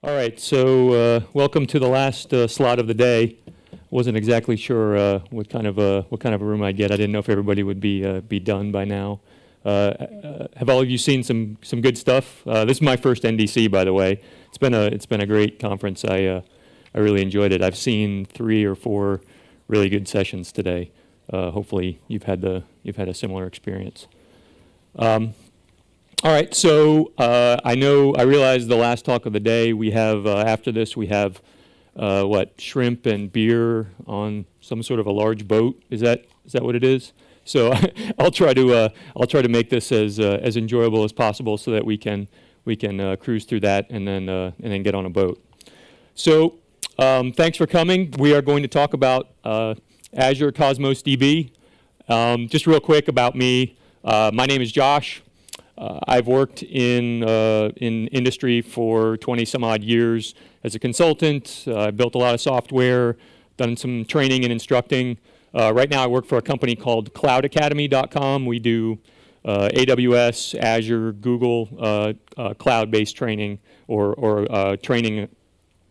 All right, so welcome to the last slot of the day. Wasn't exactly sure what kind of a room I'd get. I didn't know if everybody would be done by now. Have all of you seen some good stuff? This is my first NDC, by the way. It's been a great conference. I really enjoyed it. I've seen 3 or 4 really good sessions today. Hopefully you've had a similar experience. All right, so I realize the last talk of the day we have, after this we have, shrimp and beer on some sort of a large boat. Is that what it is? So I'll try to make this as enjoyable as possible so that we can cruise through that and then get on a boat. So thanks for coming. We are going to talk about Azure Cosmos DB. Just real quick about me. My name is Josh. I've worked in industry for 20 some odd years as a consultant. I've built a lot of software, done some training and instructing. Right now I work for a company called cloudacademy.com. We do AWS, Azure, Google cloud-based training or training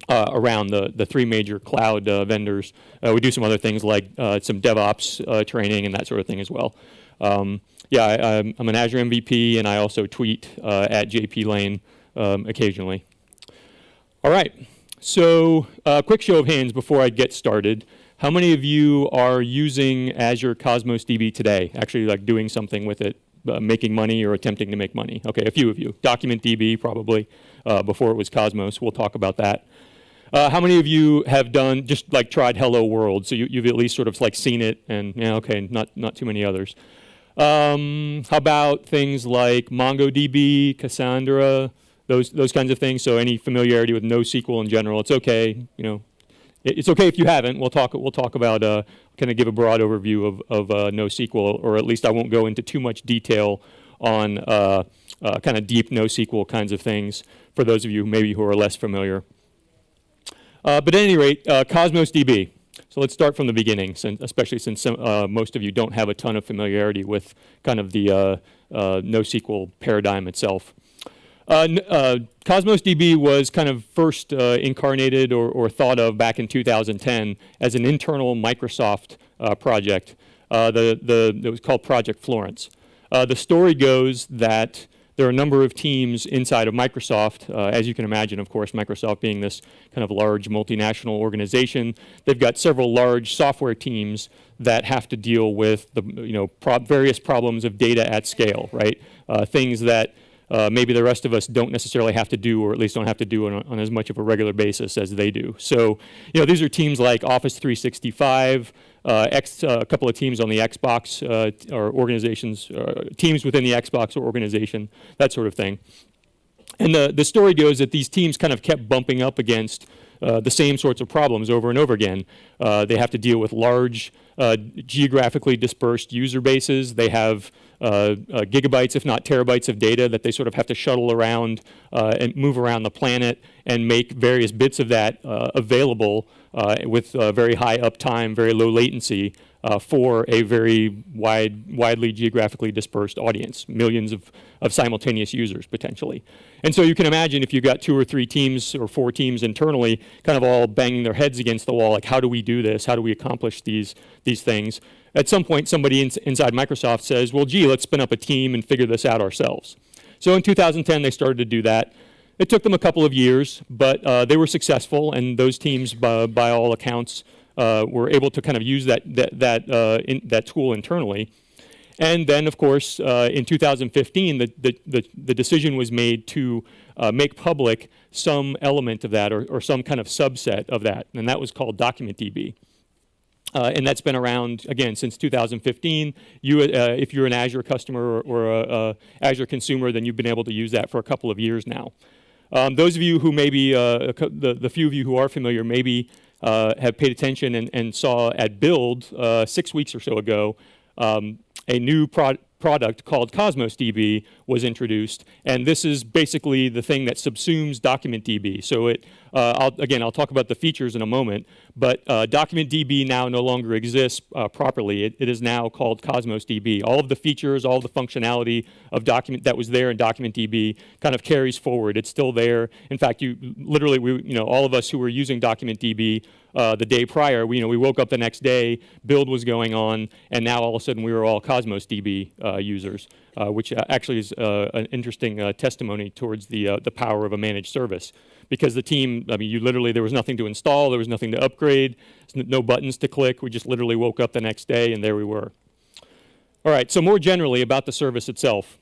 around the 3 major cloud vendors. We do some other things like some DevOps training and that sort of thing as well. I'm an Azure MVP, and I also tweet at JP Lane occasionally. All right, so quick show of hands before I get started. How many of you are using Azure Cosmos DB today, actually like doing something with it, making money or attempting to make money? Okay, a few of you. DocumentDB probably, before it was Cosmos. We'll talk about that. How many of you have done, just like tried Hello World? So you've at least sort of like seen it and, yeah, okay, not too many others. How about things like MongoDB, Cassandra, those kinds of things? So any familiarity with NoSQL in general, it's okay. You know, it's okay if you haven't. We'll talk about kind of give a broad overview of NoSQL, or at least I won't go into too much detail on kind of deep NoSQL kinds of things for those of you maybe who are less familiar. But at any rate, Cosmos DB. So let's start from the beginning, especially since most of you don't have a ton of familiarity with kind of the NoSQL paradigm itself. Cosmos DB was kind of first incarnated or thought of back in 2010 as an internal Microsoft project. It was called Project Florence. The story goes that there are a number of teams inside of Microsoft. As you can imagine, of course, Microsoft being this kind of large multinational organization, they've got several large software teams that have to deal with the various problems of data at scale, right? Things that maybe the rest of us don't necessarily have to do, or at least don't have to do on as much of a regular basis as they do. So, these are teams like Office 365, a couple of teams on the Xbox or organizations, teams within the Xbox or organization, that sort of thing. And the story goes that these teams kind of kept bumping up against the same sorts of problems over and over again. They have to deal with large, geographically dispersed user bases. They have gigabytes, if not terabytes of data that they sort of have to shuttle around and move around the planet and make various bits of that available with very high uptime, very low latency for a very widely geographically dispersed audience, millions of simultaneous users potentially. And so you can imagine if you've got 2 or 3 teams or 4 teams internally kind of all banging their heads against the wall, like how do we do this? How do we accomplish these things? At some point somebody inside Microsoft says, well, gee, let's spin up a team and figure this out ourselves. So in 2010 they started to do that. It took them a couple of years, but they were successful, and those teams, by all accounts, were able to kind of use that tool internally. And then, of course, in 2015, the decision was made to make public some element of that or some kind of subset of that, and that was called DocumentDB. And that's been around, again, since 2015. If you're an Azure customer or a Azure consumer, then you've been able to use that for a couple of years now. Those of you who maybe, the few of you who are familiar, maybe have paid attention and saw at Build 6 weeks or so ago, a new product called Cosmos DB was introduced, and this is basically the thing that subsumes DocumentDB. So I'll talk about the features in a moment, but DocumentDB now no longer exists properly. It is now called Cosmos DB. All of the features, all of the functionality of document that was there in DocumentDB kind of carries forward. It's still there. In fact, all of us who were using DocumentDB the day prior, we woke up the next day, build was going on, and now all of a sudden we were all Cosmos DB users, which actually is an interesting testimony towards the power of a managed service. Because the team, there was nothing to install, there was nothing to upgrade, no buttons to click. We just literally woke up the next day and there we were. All right, so more generally about the service itself.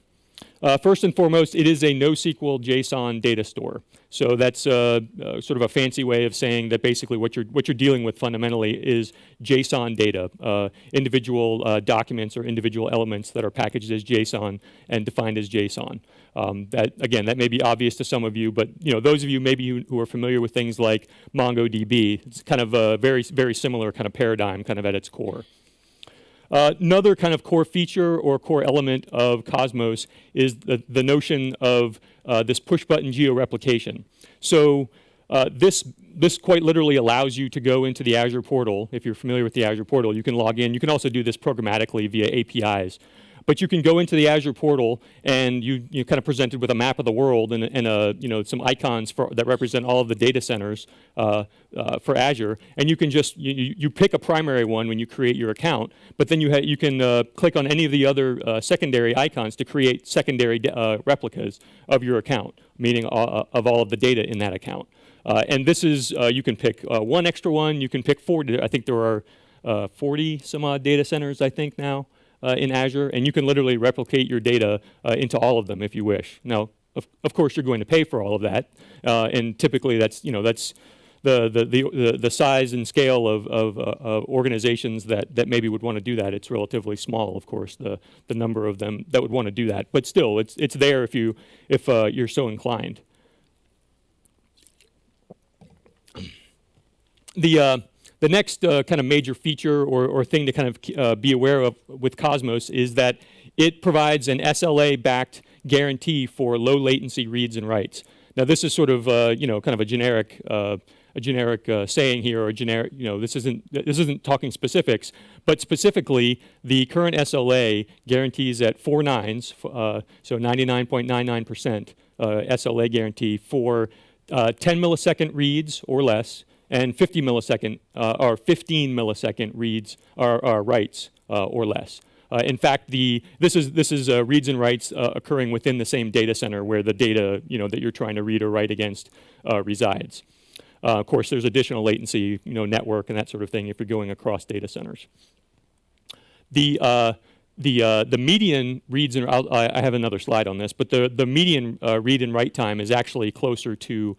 First and foremost, it is a NoSQL JSON data store. So that's sort of a fancy way of saying that basically what you're dealing with fundamentally is JSON data, individual documents or individual elements that are packaged as JSON and defined as JSON. That may be obvious to some of you, but those of you maybe who are familiar with things like MongoDB, it's kind of a very, very similar kind of paradigm kind of at its core. Another kind of core feature or core element of Cosmos is the notion of this push-button geo-replication. So this quite literally allows you to go into the Azure portal. If you're familiar with the Azure portal, you can log in. You can also do this programmatically via APIs. But you can go into the Azure portal and you're kind of presented with a map of the world and some icons that represent all of the data centers for Azure. And you can just you pick a primary one when you create your account, but then you can click on any of the other secondary icons to create secondary replicas of your account, meaning of all of the data in that account. And this is you can pick one extra one. You can pick 40. I think there are 40 some odd data centers I think now. In Azure, and you can literally replicate your data into all of them if you wish. Now, of course, you're going to pay for all of that, and typically that's the size and scale of organizations that maybe would want to do that. It's relatively small, of course, the number of them that would want to do that. But still, it's there if you're so inclined. The next kind of major feature or thing to kind of be aware of with Cosmos is that it provides an SLA-backed guarantee for low latency reads and writes. Now, this is sort of kind of a generic saying here, or a generic. This isn't talking specifics, but specifically the current SLA guarantees at 4 nines, so 99.99% SLA guarantee for 10 millisecond reads or less, and 15 millisecond reads or writes or less. In fact, this is reads and writes occurring within the same data center where the data that you're trying to read or write against resides. Of course, there's additional latency, network and that sort of thing if you're going across data centers. The median reads and I have another slide on this, but the median read and write time is actually closer to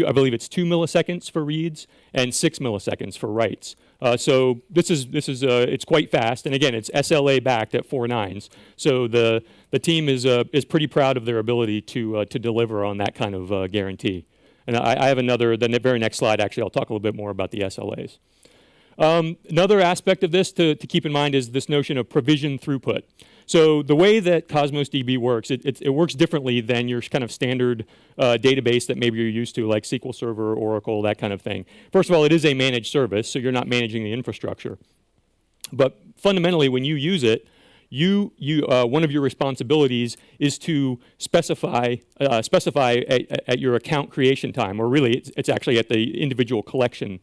I believe it's 2 milliseconds for reads and 6 milliseconds for writes. So this is it's quite fast, and again, it's SLA backed at 4 nines. So the team is pretty proud of their ability to deliver on that kind of guarantee. And I have the very next slide. Actually, I'll talk a little bit more about the SLAs. Another aspect of this to keep in mind is this notion of provision throughput. So the way that Cosmos DB works, it works differently than your kind of standard database that maybe you're used to, like SQL Server, Oracle, that kind of thing. First of all, it is a managed service, so you're not managing the infrastructure. But fundamentally, when you use it, one of your responsibilities is to specify at your account creation time, or really it's actually at the individual collection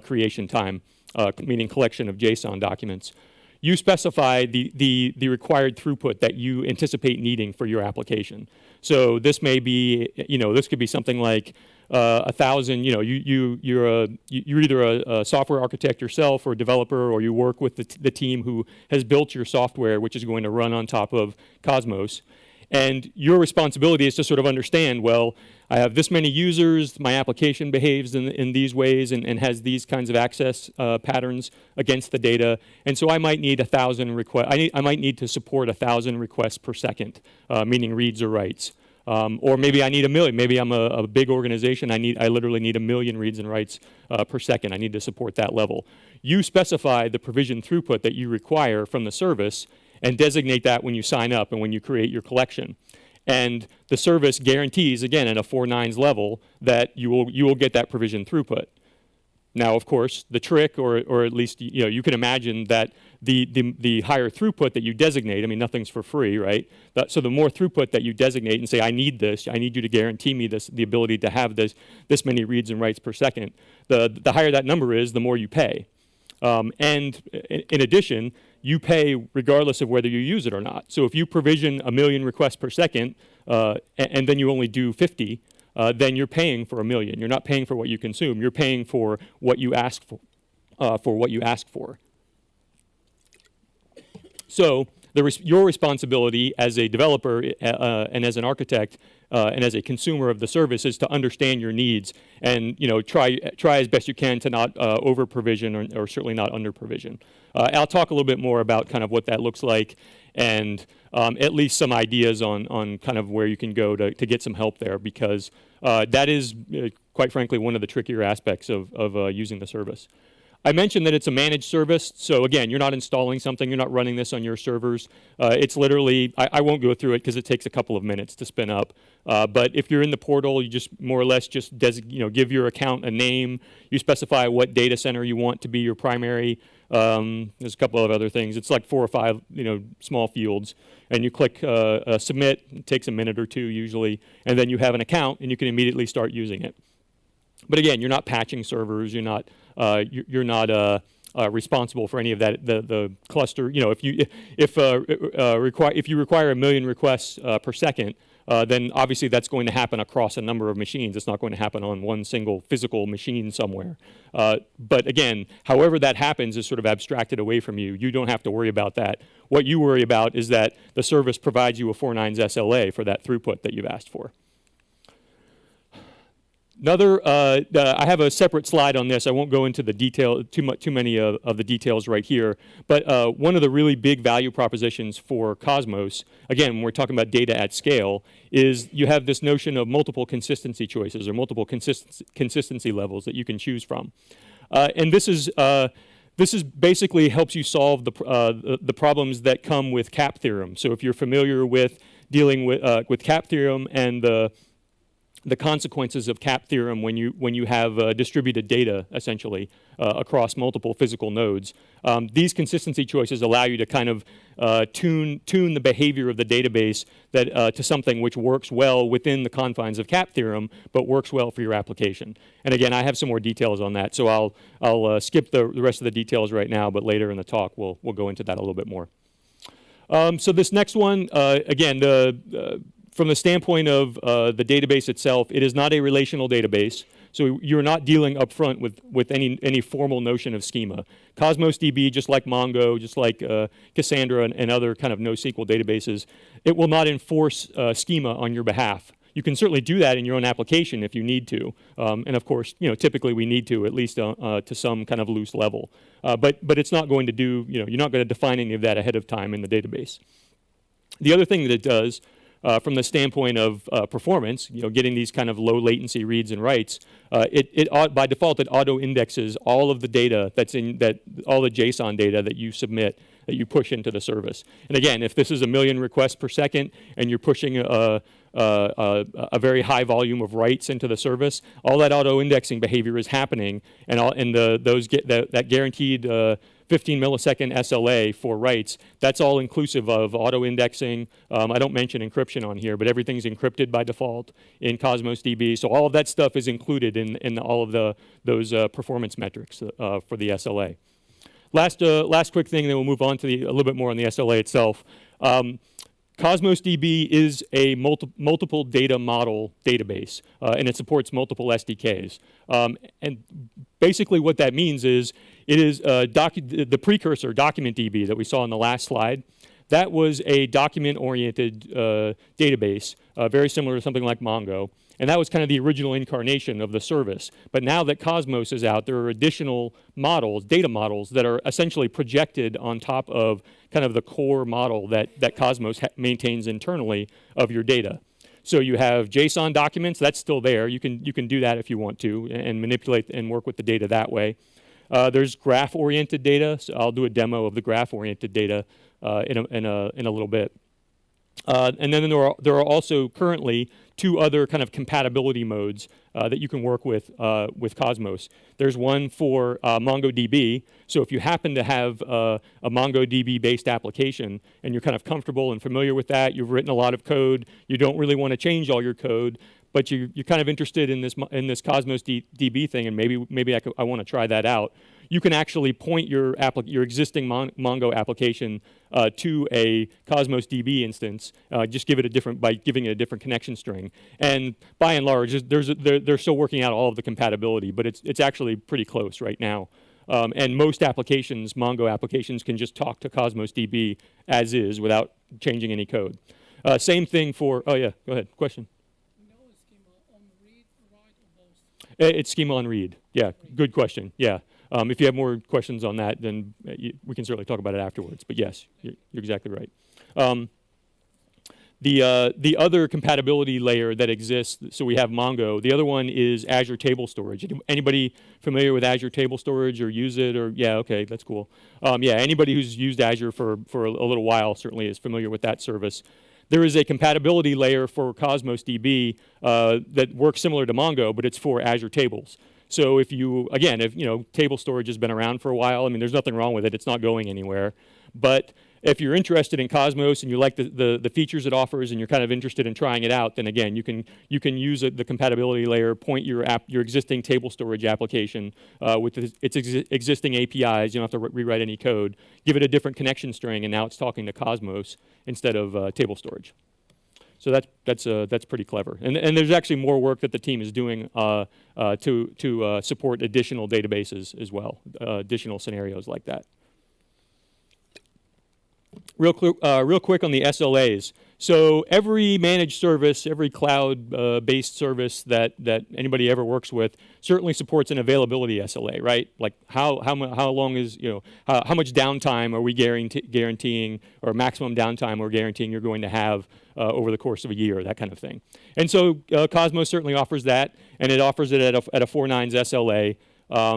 creation time, meaning collection of JSON documents. You specify the required throughput that you anticipate needing for your application. So this may be, this could be something like 1,000. You're either a software architect yourself or a developer, or you work with the team who has built your software, which is going to run on top of Cosmos. And your responsibility is to sort of understand, well, I have this many users, my application behaves in these ways and has these kinds of access patterns against the data, and so I might need 1,000 requests. I might need to support 1,000 requests per second, meaning reads or writes. Or maybe I need 1 million. Maybe I'm a big organization. I literally need 1 million reads and writes per second. I need to support that level. You specify the provision throughput that you require from the service and designate that when you sign up and when you create your collection. And the service guarantees, again, at a 4 nines level, that you will get that provision throughput. Now, of course, the trick, or at least you can imagine that the higher throughput that you designate, I mean, nothing's for free, right? So the more throughput that you designate and say, I need this, I need you to guarantee me this, the ability to have this many reads and writes per second, the higher that number is, the more you pay. And in addition, you pay regardless of whether you use it or not. So if you provision 1 million requests per second, and then you only do 50, then you're paying for 1 million. You're not paying for what you consume. You're paying for what you ask for. So your responsibility as a developer and as an architect and as a consumer of the service is to understand your needs and try as best you can to not over provision or certainly not under provision. I'll talk a little bit more about kind of what that looks like and at least some ideas on kind of where you can go to get some help there, because that is quite frankly one of the trickier aspects of using the service. I mentioned that it's a managed service, so again, you're not installing something, you're not running this on your servers. It's literally, I won't go through it because it takes a couple of minutes to spin up, but if you're in the portal, you just more or less just give your account a name, you specify what data center you want to be your primary. There's a couple of other things. It's like 4 or 5 small fields, and you click submit. It takes a minute or two usually, and then you have an account and you can immediately start using it. But again, you're not patching servers, you're not responsible for any of that. The cluster, if you require 1 million requests per second, then obviously that's going to happen across a number of machines. It's not going to happen on one single physical machine somewhere. But again, however that happens is sort of abstracted away from you. You don't have to worry about that. What you worry about is that the service provides you a 4 nines SLA for that throughput that you've asked for. I have a separate slide on this. I won't go into the detail, too many of the details right here. But one of the really big value propositions for Cosmos, again, when we're talking about data at scale, is you have this notion of multiple consistency choices or multiple consistency levels that you can choose from. And this is basically helps you solve the problems that come with CAP theorem. So if you're familiar with dealing with CAP theorem and the consequences of CAP theorem when you have distributed data essentially across multiple physical nodes. These consistency choices allow you to kind of tune the behavior of the database to something which works well within the confines of CAP theorem, but works well for your application. And again, I have some more details on that, so I'll skip the rest of the details right now, but later in the talk we'll go into that a little bit more. So this next one, again, from the standpoint of the database itself, it is not a relational database, so you're not dealing up front with any formal notion of schema. Cosmos DB, just like Mongo, just like Cassandra and other kind of NoSQL databases, it will not enforce schema on your behalf. You can certainly do that in your own application if you need to, and of course, typically we need to, at least to some kind of loose level. But it's not going to do, you're not going to define any of that ahead of time in the database. The other thing that it does, from the standpoint of performance, getting these kind of low latency reads and writes, by default it auto indexes all of the data all the JSON data that you submit, that you push into the service. And again, if this is 1 million requests per second and you're pushing a very high volume of writes into the service, all that auto indexing behavior is happening, and that guaranteed 15 millisecond SLA for writes, that's all inclusive of auto indexing. I don't mention encryption on here, but everything's encrypted by default in Cosmos DB. So all of that stuff is included in all of those performance metrics for the SLA. Last quick thing, then we'll move on to a little bit more on the SLA itself. Cosmos DB is a multiple data model database, and it supports multiple SDKs. And basically what that means is it is the precursor, DocumentDB, that we saw in the last slide. That was a document-oriented database, very similar to something like Mongo. And that was kind of the original incarnation of the service. But now that Cosmos is out, there are additional models, data models, that are essentially projected on top of kind of the core model that Cosmos maintains internally of your data. So you have JSON documents, that's still there. You can do that if you want to and manipulate and work with the data that way. There's graph-oriented data, so I'll do a demo of the graph-oriented data in a little bit. And then there are also currently two other kind of compatibility modes that you can work with Cosmos. There's one for MongoDB. So if you happen to have a MongoDB-based application and you're kind of comfortable and familiar with that, you've written a lot of code, you don't really want to change all your code, but you're kind of interested in this Cosmos DB thing, and maybe I want to try that out. You can actually point your existing Mongo application to a Cosmos DB instance. Just give it a different by giving it a different connection string. And by and large, they're still working out all of the compatibility, but it's actually pretty close right now. And most applications, Mongo applications, can just talk to Cosmos DB as is without changing any code. Same thing for. Oh yeah, go ahead. Question. It's schema on read. Yeah, good question. Yeah. If you have more questions on that, then we can certainly talk about it afterwards. But yes, you're exactly right. The other compatibility layer that exists, so we have Mongo. The other one is Azure Table Storage. Anybody familiar with Azure Table Storage or use it? Or yeah, okay, that's cool. Yeah, anybody who's used Azure for a little while certainly is familiar with that service. There is a compatibility layer for Cosmos DB that works similar to Mongo, but it's for Azure Tables. So if table storage has been around for a while, I mean, there's nothing wrong with it. It's not going anywhere. But if you're interested in Cosmos and you like the features it offers and you're kind of interested in trying it out, then again, you can use the compatibility layer, point your existing table storage application with its existing APIs. You don't have to rewrite any code. Give it a different connection string, and now it's talking to Cosmos instead of table storage. So that's pretty clever. And there's actually more work that the team is doing to support additional databases as well, additional scenarios like that. Real quick on the SLAs. So every managed service, every cloud-based service that anybody ever works with certainly supports an availability SLA, right? Like how long is how much downtime are we guaranteeing, or maximum downtime we're guaranteeing you're going to have over the course of a year, that kind of thing. And so Cosmos certainly offers that, and it offers it at a 4 nines SLA.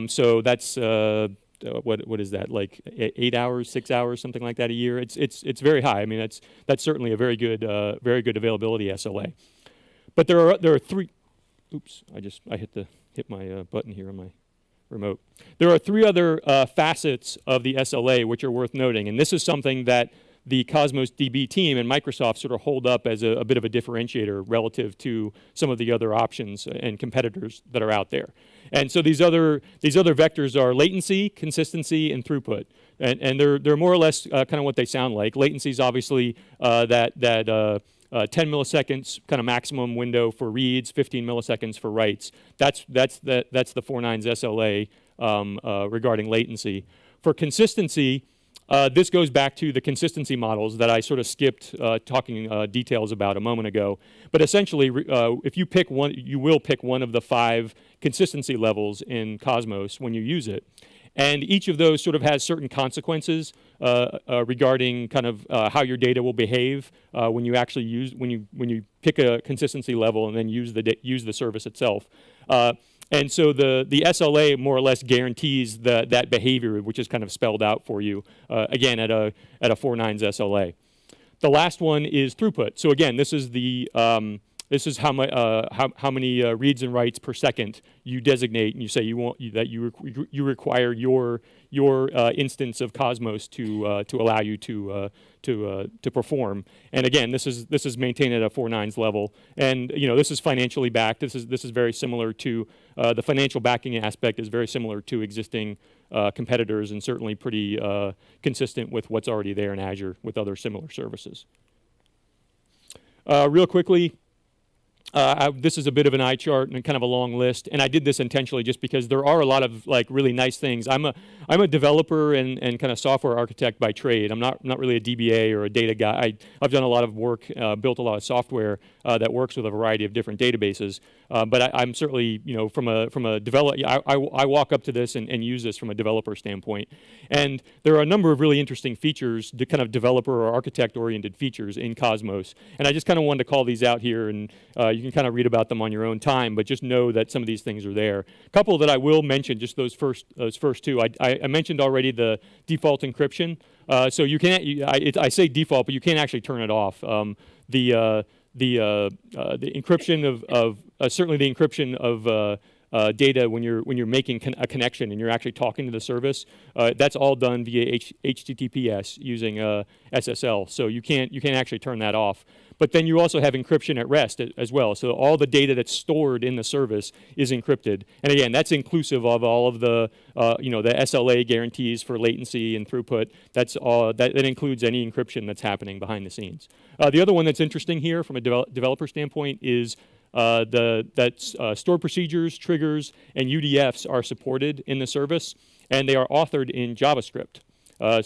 So that's what is that, like 8 hours, 6 hours, something like that a year? It's very high. I mean, that's certainly a very good availability SLA. But there are three. Oops, I hit my button here on my remote. There are three other facets of the SLA which are worth noting, and this is something that the Cosmos DB team and Microsoft sort of hold up as a bit of a differentiator relative to some of the other options and competitors that are out there. And so these other vectors are latency, consistency, and throughput. And they're more or less kind of what they sound like. Latency is obviously that 10 milliseconds kind of maximum window for reads, 15 milliseconds for writes. That's the 4 nines SLA regarding latency. For consistency, this goes back to the consistency models that I sort of skipped talking details about a moment ago. But essentially, if you pick one, you will pick one of the 5 consistency levels in Cosmos when you use it. And each of those sort of has certain consequences regarding kind of how your data will behave when you actually when you pick a consistency level and then use the service itself. And so the SLA more or less guarantees that behavior, which is kind of spelled out for you, again, at a 4 nines SLA. The last one is throughput. So again, this is how many reads and writes per second you designate, and you say you require your instance of Cosmos to allow you to perform. And again, this is maintained at a 4 nines level, and this is financially backed. This is very similar to the financial backing aspect is very similar to existing competitors, and certainly pretty consistent with what's already there in Azure with other similar services. Real quickly. This is a bit of an eye chart and kind of a long list, and I did this intentionally just because there are a lot of like really nice things. I'm a developer and kind of software architect by trade. I'm not really a DBA or a data guy. I've done a lot of work, built a lot of software that works with a variety of different databases. But I'm certainly from a developer. I walk up to this and use this from a developer standpoint, and there are a number of really interesting features, the kind of developer or architect oriented features in Cosmos, and I just kind of wanted to call these out here, and you can kind of read about them on your own time, but just know that some of these things are there. A couple that I will mention, just those first two. I mentioned already the default encryption. So you can't. I say default, but you can't actually turn it off. The encryption of certainly the encryption of data when you're making a connection and you're actually talking to the service, that's all done via HTTPS using SSL. So you can't actually turn that off. But then you also have encryption at rest as well. So all the data that's stored in the service is encrypted. And again, that's inclusive of all of the the SLA guarantees for latency and throughput. That's all. That includes any encryption that's happening behind the scenes. The other one that's interesting here from a developer standpoint is stored procedures, triggers, and UDFs are supported in the service, and they are authored in JavaScript,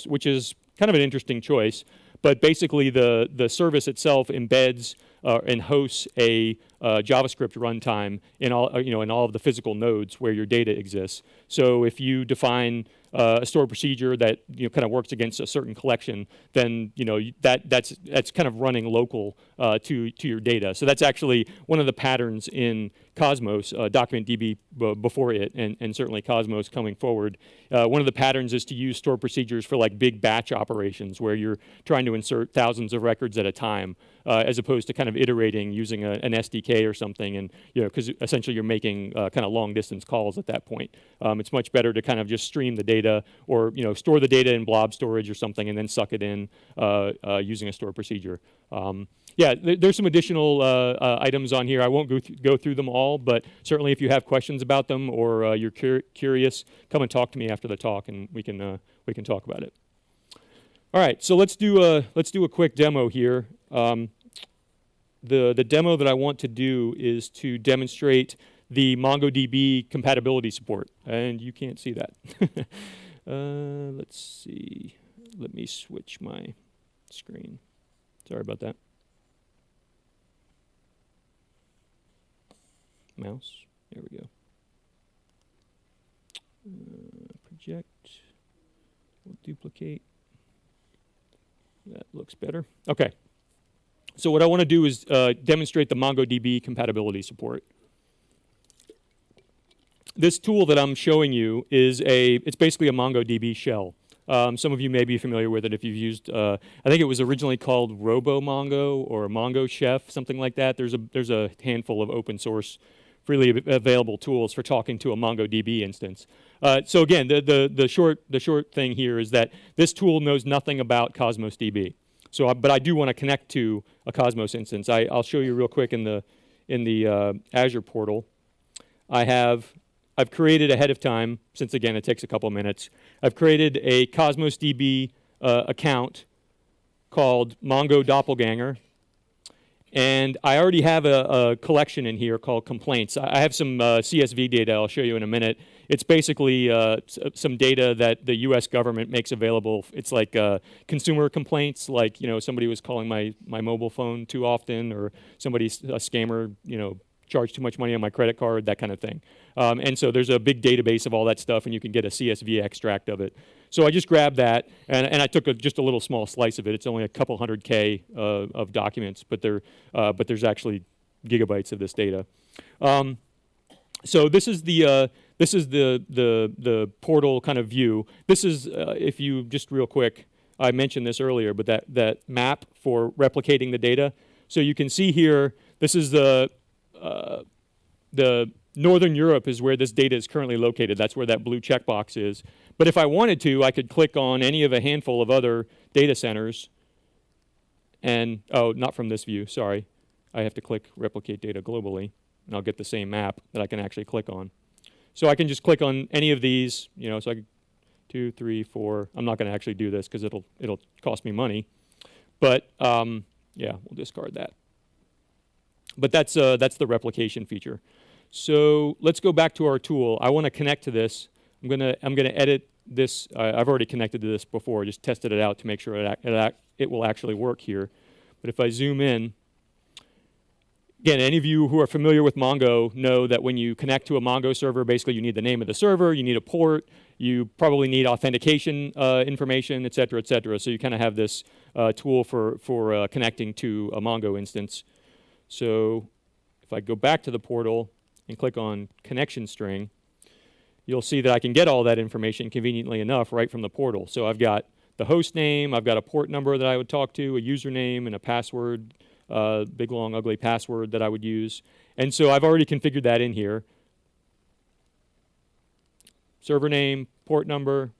which is kind of an interesting choice. But basically, the service itself embeds and hosts a JavaScript runtime in all of the physical nodes where your data exists. So if you define a stored procedure that kind of works against a certain collection, then that's kind of running local to your data. So that's actually one of the patterns in Cosmos, DocumentDB before it, and certainly Cosmos coming forward. One of the patterns is to use stored procedures for like big batch operations where you're trying to insert thousands of records at a time, as opposed to kind of iterating using an SDK or something, and because essentially you're making kind of long distance calls at that point. It's much better to kind of just stream the data, or store the data in blob storage or something, and then suck it in using a stored procedure. There's some additional items on here. I won't go through them all, but certainly if you have questions about them or you're curious, come and talk to me after the talk, and we can talk about it. All right, so let's do a quick demo here. The demo that I want to do is to demonstrate the MongoDB compatibility support, and you can't see that. Let's see. Let me switch my screen. Sorry about that. Mouse. There we go. Project. We'll duplicate. That looks better. Okay. So what I want to do is demonstrate the MongoDB compatibility support. This tool that I'm showing you is it's basically a MongoDB shell. Some of you may be familiar with it if you've used, I think it was originally called RoboMongo or Mongo Chef, something like that. There's a handful of open source, freely available tools for talking to a MongoDB instance. So again, the short thing here is that this tool knows nothing about Cosmos DB. So, but I do want to connect to a Cosmos instance. I'll show you real quick in the Azure portal. I've created ahead of time, since again it takes a couple of minutes, I've created a Cosmos DB account called Mongo Doppelganger. And I already have a collection in here called complaints. I have some CSV data I'll show you in a minute. It's basically some data that the U.S. government makes available. It's like consumer complaints, like somebody was calling my mobile phone too often, or a scammer charged too much money on my credit card, that kind of thing. And so there's a big database of all that stuff, and you can get a CSV extract of it. So I just grabbed that, and I took just a little small slice of it. It's only a couple 100K of documents, but there's actually gigabytes of this data. So this is the portal kind of view. This is if you just real quick, I mentioned this earlier, but that map for replicating the data. So you can see here, this is the Northern Europe is where this data is currently located. That's where that blue checkbox is. But if I wanted to, I could click on any of a handful of other data centers. And, not from this view, sorry. I have to click replicate data globally, and I'll get the same map that I can actually click on. So I can just click on any of these, so I could 2, 3, 4. I'm not going to actually do this because it'll cost me money. But, yeah, we'll discard that. But that's the replication feature. So let's go back to our tool. I want to connect to this. I'm gonna edit this. I've already connected to this before. Just tested it out to make sure it will actually work here. But if I zoom in, again, any of you who are familiar with Mongo know that when you connect to a Mongo server, basically you need the name of the server, you need a port, you probably need authentication information, et cetera, et cetera. So you kind of have this tool for connecting to a Mongo instance. So if I go back to the portal and click on connection string, you'll see that I can get all that information conveniently enough right from the portal. So I've got the host name. I've got a port number that I would talk to, a username, and a password, big, long, ugly password that I would use. And so I've already configured that in here. Server name, port number,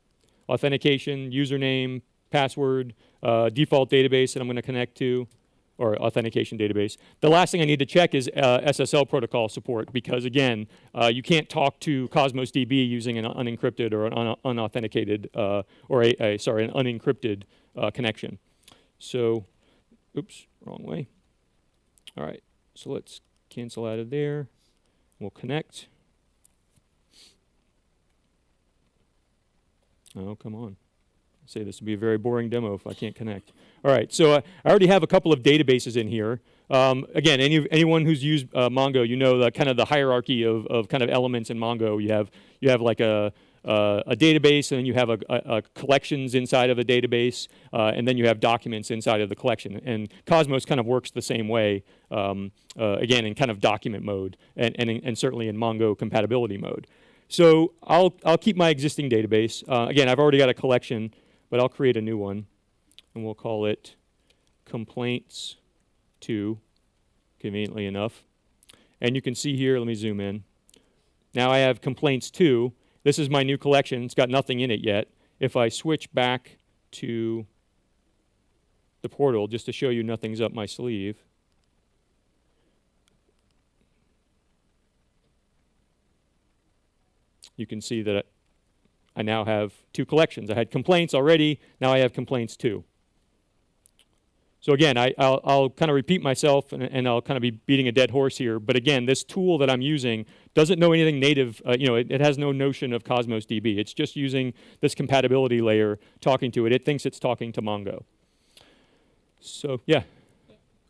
authentication, username, password, default database that I'm going to connect to, or authentication database. The last thing I need to check is SSL protocol support, because again, you can't talk to Cosmos DB using an unencrypted or an unauthenticated, an unencrypted connection. So, oops, wrong way. All right, so let's cancel out of there. We'll connect. Oh, come on. I say this would be a very boring demo if I can't connect. All right, so I already have a couple of databases in here. Again, anyone who's used Mongo, you know the kind of the hierarchy of kind of elements in Mongo. You have like a database, and then you have a collections inside of a database, and then you have documents inside of the collection. And Cosmos kind of works the same way, again, in kind of document mode, and certainly in Mongo compatibility mode. So I'll keep my existing database. Again, I've already got a collection, but I'll create a new one, and we'll call it complaints 2, conveniently enough. And you can see here, let me zoom in. Now I have complaints 2. This is my new collection. It's got nothing in it yet. If I switch back to the portal, just to show you nothing's up my sleeve, you can see that I now have 2 collections. I had complaints already, now I have complaints 2. So again, I'll kind of repeat myself, and I'll kind of be beating a dead horse here, but again, this tool that I'm using doesn't know anything native, it has no notion of Cosmos DB. It's just using this compatibility layer, talking to it. It thinks it's talking to Mongo. So, yeah.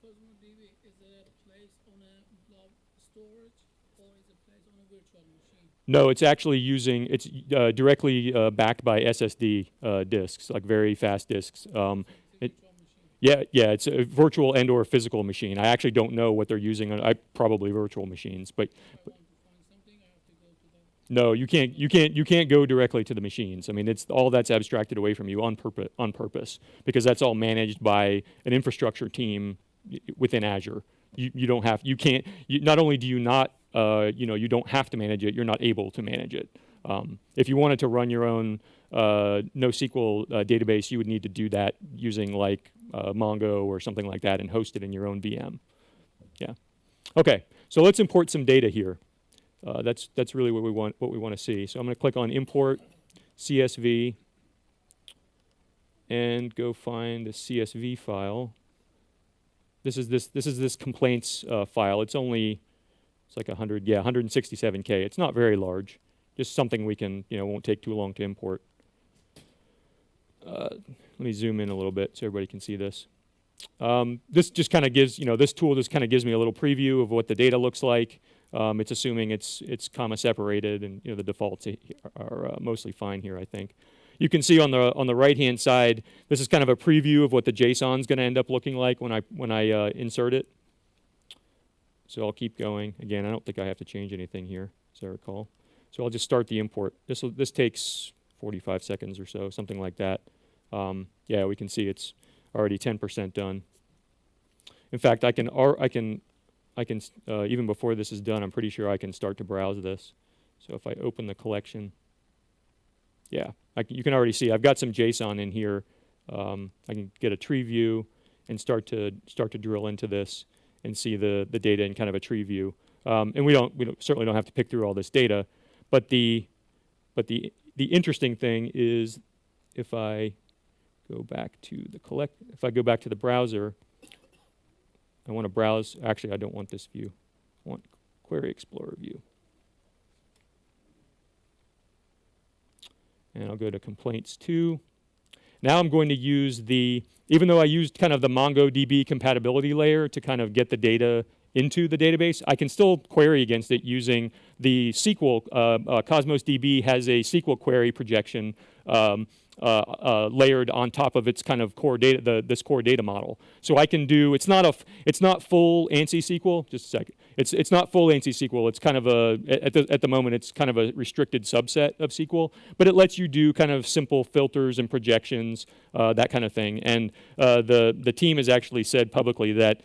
Cosmos DB, is it placed on a blob storage, or is it placed on a virtual machine? No, it's actually using, it's directly backed by SSD disks, like very fast disks. Yeah, it's a virtual and or physical machine. I actually don't know what they're using. Probably virtual machines, but no, you can't go directly to the machines. I mean, it's all that's abstracted away from you on purpose, because that's all managed by an infrastructure team within Azure. You don't have, you can't. Not only do you not, you don't have to manage it. You're not able to manage it. If you wanted to run your own NoSQL database, you would need to do that using like Mongo or something like that and host it in your own VM. Yeah. Okay. So let's import some data here. That's really what we want to see. So I'm going to click on Import CSV and go find the CSV file. This is this complaints file. It's like 167K. It's not very large. Just something we can, won't take too long to import. Let me zoom in a little bit so everybody can see this. This just kind of gives, this tool just kind of gives me a little preview of what the data looks like. It's assuming it's comma separated, and the defaults are mostly fine here, I think. You can see on the right-hand side, this is kind of a preview of what the JSON's going to end up looking like when I insert it. So I'll keep going. Again, I don't think I have to change anything here, as I recall. So I'll just start the import. This takes 45 seconds or so, something like that. Yeah, we can see it's already 10% done. In fact, I can even before this is done, I'm pretty sure I can start to browse this. So if I open the collection, yeah, you can already see I've got some JSON in here. I can get a tree view and start to drill into this and see the data in kind of a tree view. And we certainly don't have to pick through all this data, but the interesting thing is if I go back to the browser, I want to browse. Actually, I don't want this view. I want Query Explorer view. And I'll go to complaints 2. Now I'm going to use even though I used kind of the MongoDB compatibility layer to kind of get the data into the database, I can still query against it using the SQL. Cosmos DB has a SQL query projection layered on top of its kind of core data, this core data model. So I can do, it's not full ANSI SQL. Just a second. It's not full ANSI SQL. It's kind of at the moment it's kind of a restricted subset of SQL, but it lets you do kind of simple filters and projections, that kind of thing. And the team has actually said publicly that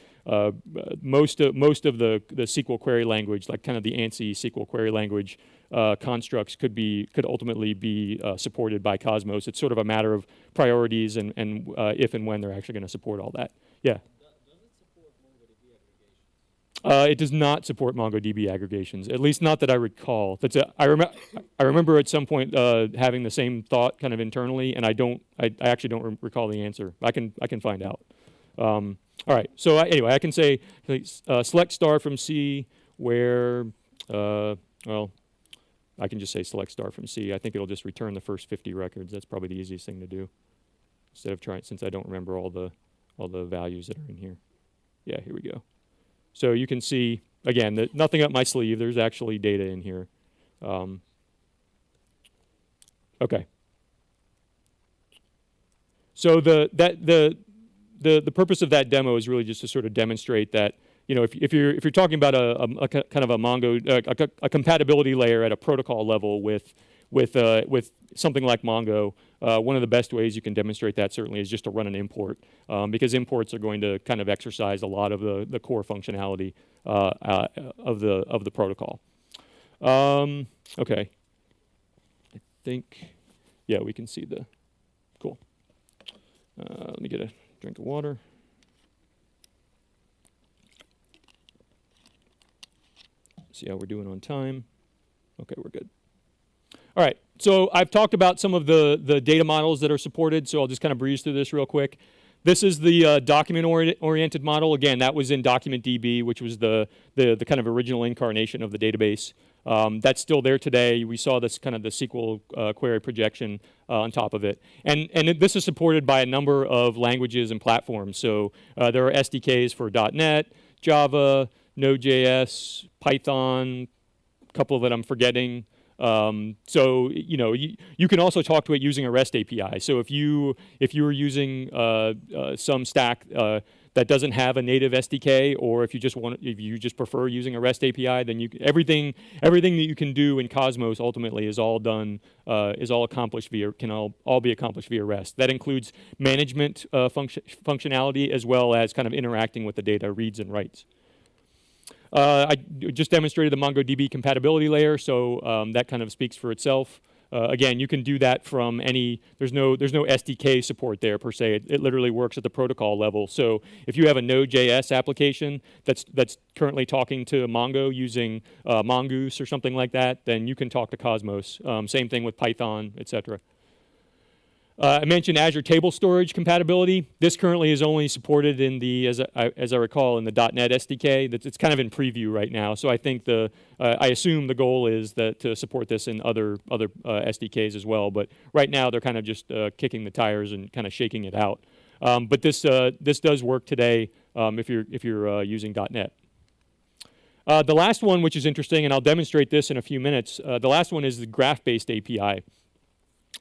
most of the SQL query language, like kind of the ANSI SQL query language constructs, could ultimately be supported by Cosmos. It's sort of a matter of priorities and if and when they're actually going to support all that. Yeah. Does it support MongoDB aggregations? It does not support MongoDB aggregations, at least not that I recall. I remember at some point having the same thought kind of internally, and I actually don't recall the answer. I can find out. All right. So anyway, I can say select star from C where well, I can just say select star from C. I think it'll just return the first 50 records. That's probably the easiest thing to do, instead of trying, since I don't remember all the values that are in here. Yeah, here we go. So you can see, again, that nothing up my sleeve. There's actually data in here. Okay. So the purpose of that demo is really just to sort of demonstrate that, you know, if you're talking about a kind of a Mongo a compatibility layer at a protocol level with something like Mongo, one of the best ways you can demonstrate that certainly is just to run an import, because imports are going to kind of exercise a lot of the core functionality of the protocol. Okay, I think, yeah, we can see the, cool. Let me get a drink of water. See how we're doing on time. Okay, we're good. All right, so I've talked about some of the data models that are supported, so I'll just kind of breeze through this real quick. This is the document-oriented model. Again, that was in DocumentDB, which was the kind of original incarnation of the database. That's still there today. We saw this kind of the SQL query projection on top of it. And this is supported by a number of languages and platforms. So there are SDKs for .NET, Java, Node.js, Python, a couple that I'm forgetting. So you know, you can also talk to it using a REST API. So if you were using some stack that doesn't have a native SDK, or if you just prefer using a REST API, then everything that you can do in Cosmos ultimately is all done is all accomplished via can all be accomplished via REST. That includes management functionality as well as kind of interacting with the data, reads and writes. I just demonstrated the MongoDB compatibility layer, so that kind of speaks for itself. Again, you can do that from any, there's no SDK support there per se. It literally works at the protocol level. So if you have a Node.js application that's currently talking to Mongo using Mongoose or something like that, then you can talk to Cosmos. Same thing with Python, etc. I mentioned Azure Table Storage compatibility. This currently is only supported in the, as I recall, in the .NET SDK. It's kind of in preview right now. So I think I assume the goal is to support this in other SDKs as well. But right now they're kind of just kicking the tires and kind of shaking it out. But this does work today if you're using .NET. The last one, which is interesting, and I'll demonstrate this in a few minutes. The last one is the graph-based API.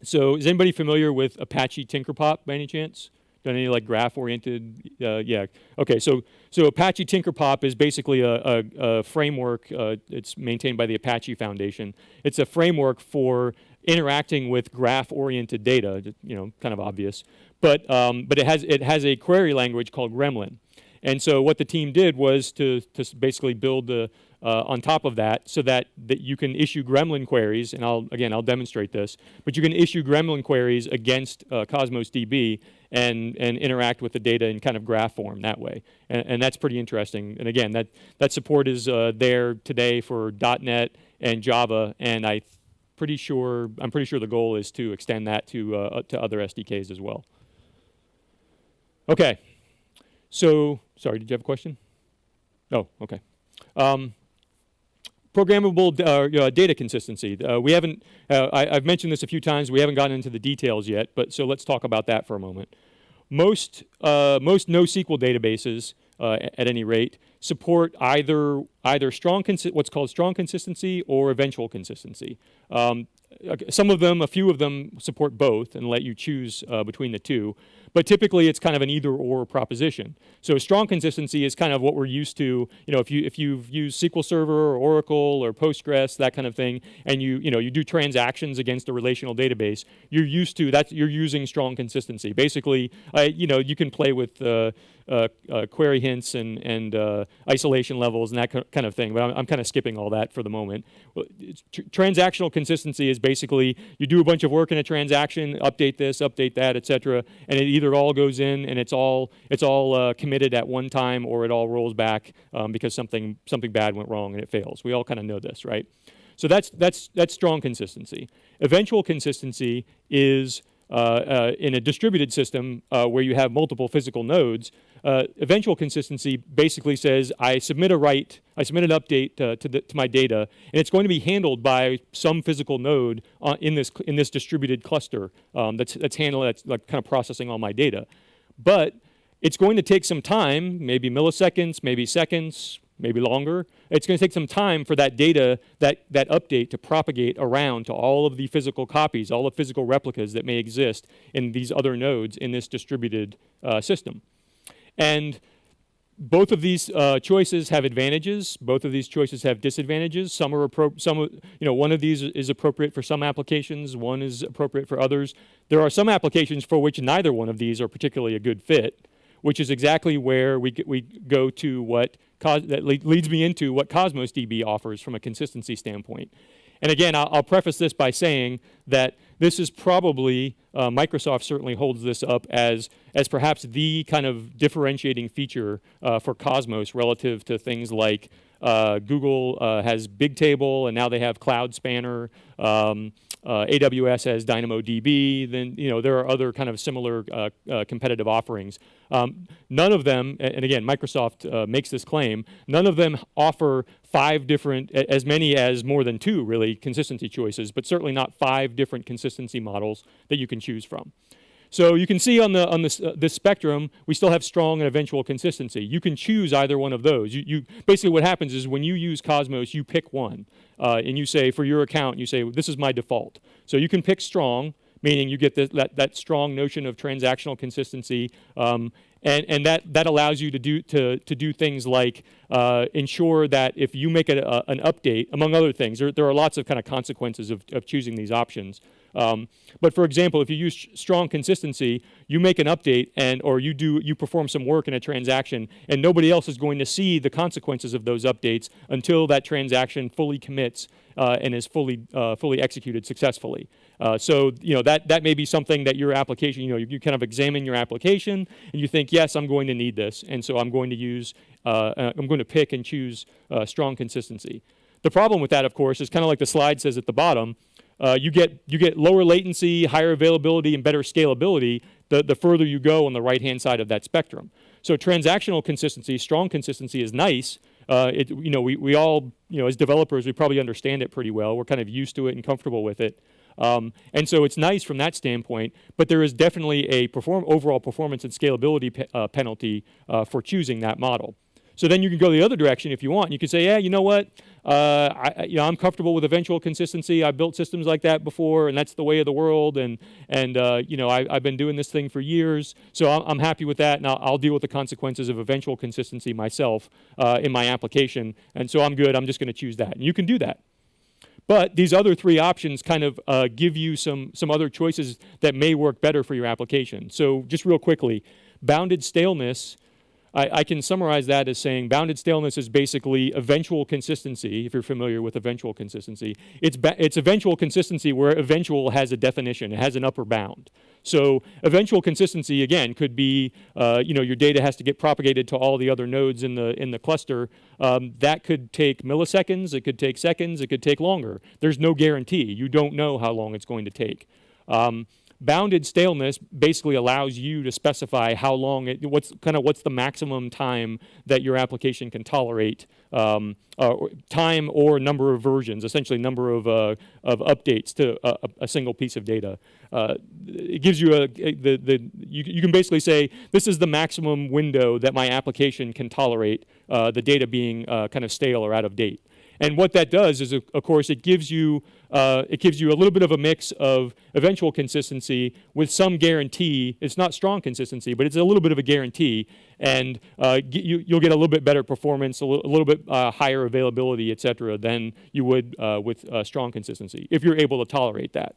So is anybody familiar with Apache Tinkerpop by any chance? Done any like graph-oriented? Yeah. Okay. So Apache Tinkerpop is basically a framework. It's maintained by the Apache Foundation. It's a framework for interacting with graph-oriented data. You know, kind of obvious, but it has a query language called Gremlin. And so what the team did was to basically build on top of that, so that you can issue Gremlin queries, and I'll demonstrate this, but you can issue Gremlin queries against Cosmos DB and interact with the data in kind of graph form that way, and that's pretty interesting. And again, that support is there today for .NET and Java, and I'm pretty sure the goal is to extend that to other SDKs as well. Okay, so sorry, did you have a question? Oh, okay. Programmable data consistency. We haven't. I've mentioned this a few times. We haven't gotten into the details yet, but so let's talk about that for a moment. Most NoSQL databases, at any rate, support either what's called strong consistency or eventual consistency. Some of them, a few of them, support both and let you choose between the two. But typically, it's kind of an either-or proposition. So strong consistency is kind of what we're used to. If you've used SQL Server or Oracle or Postgres, that kind of thing, and you do transactions against a relational database, you're used to that. You're using strong consistency. Basically, you can play with query hints and isolation levels and that kind of thing. But I'm kind of skipping all that for the moment. Transactional consistency is basically you do a bunch of work in a transaction, update this, update that, etc., and it either all goes in and it's all committed at one time, or it all rolls back because something bad went wrong and it fails. We all kind of know this, right? So that's strong consistency. Eventual consistency is in a distributed system where you have multiple physical nodes. Eventual consistency basically says I submit an update to my data, and it's going to be handled by some physical node in this distributed cluster that's like kind of processing all my data. But it's going to take some time, maybe milliseconds, maybe seconds, maybe longer. It's going to take some time for that data, that update to propagate around to all of the physical copies, all the physical replicas that may exist in these other nodes in this distributed system. And both of these choices have advantages. Both of these choices have disadvantages. One of these is appropriate for some applications. One is appropriate for others. There are some applications for which neither one of these are particularly a good fit, which is exactly where we go to that leads me into what Cosmos DB offers from a consistency standpoint. And again, I'll preface this by saying that this is probably, Microsoft certainly holds this up as perhaps the kind of differentiating feature for Cosmos relative to things like Google has Bigtable, and now they have Cloud Spanner. AWS has DynamoDB. Then there are other kind of similar competitive offerings. None of them, and again, Microsoft makes this claim, none of them offer 5 different, as many as more than 2 really consistency choices, but certainly not 5 different consistency models that you can choose from. So you can see on this spectrum, we still have strong and eventual consistency. You can choose either one of those. You basically what happens is when you use Cosmos, you pick one, and you say for your account, you say this is my default. So you can pick strong, meaning you get that strong notion of transactional consistency, and that allows you to do things like ensure that if you make an update, among other things, there are lots of kind of consequences of choosing these options. But for example, if you use strong consistency, you make an update or you perform some work in a transaction, and nobody else is going to see the consequences of those updates until that transaction fully commits and is fully executed successfully. So that may be something that your application, you kind of examine your application and you think, yes, I'm going to need this, and so I'm going to pick and choose strong consistency. The problem with that, of course, is kind of like the slide says at the bottom. You get lower latency, higher availability, and better scalability the further you go on the right-hand side of that spectrum. So transactional consistency, strong consistency is nice. We all, as developers, we probably understand it pretty well. We're kind of used to it and comfortable with it. And so it's nice from that standpoint, but there is definitely a overall performance and scalability penalty for choosing that model. So then you can go the other direction if you want. You can say, yeah, you know what? I'm comfortable with eventual consistency. I've built systems like that before, and that's the way of the world. And I've been doing this thing for years, so I'm happy with that. And I'll deal with the consequences of eventual consistency myself in my application. And so I'm good. I'm just going to choose that. And you can do that. But these other 3 options kind of give you some other choices that may work better for your application. So just real quickly, bounded staleness. I can summarize that as saying bounded staleness is basically eventual consistency, if you're familiar with eventual consistency. It's eventual consistency where eventual has a definition. It has an upper bound. So eventual consistency, again, could be your data has to get propagated to all the other nodes in the cluster. That could take milliseconds. It could take seconds. It could take longer. There's no guarantee. You don't know how long it's going to take. bounded staleness basically allows you to specify how long what's the maximum time that your application can tolerate, time or number of versions, essentially number of updates to a single piece of data. It gives you you can basically say this is the maximum window that my application can tolerate the data being kind of stale or out of date. And what that does is, of course, it gives you a little bit of a mix of eventual consistency with some guarantee. It's not strong consistency, but it's a little bit of a guarantee, and you'll get a little bit better performance, a little bit higher availability, et cetera, than you would with strong consistency, if you're able to tolerate that.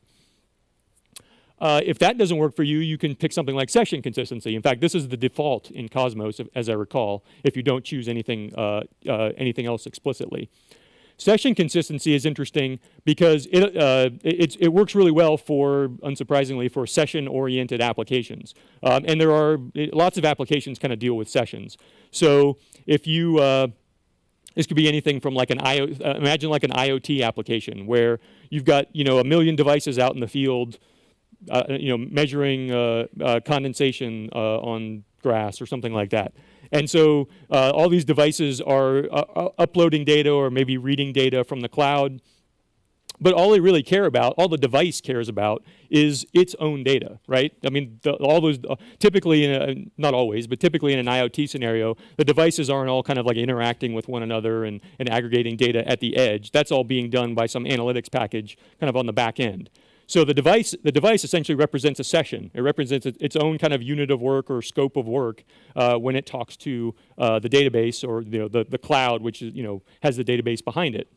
If that doesn't work for you, you can pick something like session consistency. In fact, this is the default in Cosmos, as I recall, if you don't choose anything else explicitly. Session consistency is interesting because it works really well for, unsurprisingly, for session-oriented applications. And there are lots of applications kind of deal with sessions. So if you, this could be anything from like imagine like an IoT application where you've got, a million devices out in the field, measuring condensation on grass or something like that. And so all these devices are uploading data or maybe reading data from the cloud. But all they really care about, all the device cares about, is its own data, right? I mean, all those, typically, not always, but typically in an IoT scenario, the devices aren't all kind of like interacting with one another and aggregating data at the edge. That's all being done by some analytics package kind of on the back end. So the device essentially represents a session. It represents its own kind of unit of work or scope of work when it talks to the database or the cloud, which is, has the database behind it.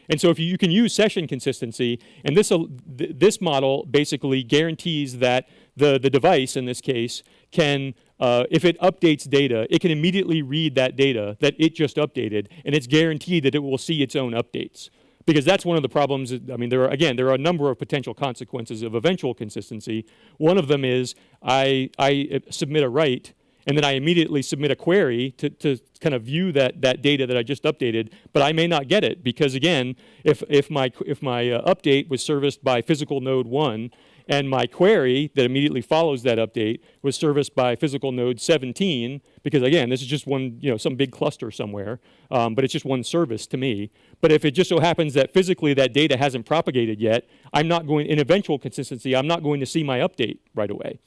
And so if you can use session consistency, and this model basically guarantees that the device, in this case, can, if it updates data, it can immediately read that data that it just updated, and it's guaranteed that it will see its own updates. Because that's one of the problems. I mean, there are a number of potential consequences of eventual consistency. One of them is I submit a write, and then I immediately submit a query to kind of view that data that I just updated, but I may not get it because, again, if my update was serviced by physical node 1, and my query that immediately follows that update was serviced by physical node 17, because again, this is just one, some big cluster somewhere, but it's just one service to me. But if it just so happens that physically that data hasn't propagated yet, in eventual consistency, I'm not going to see my update right away,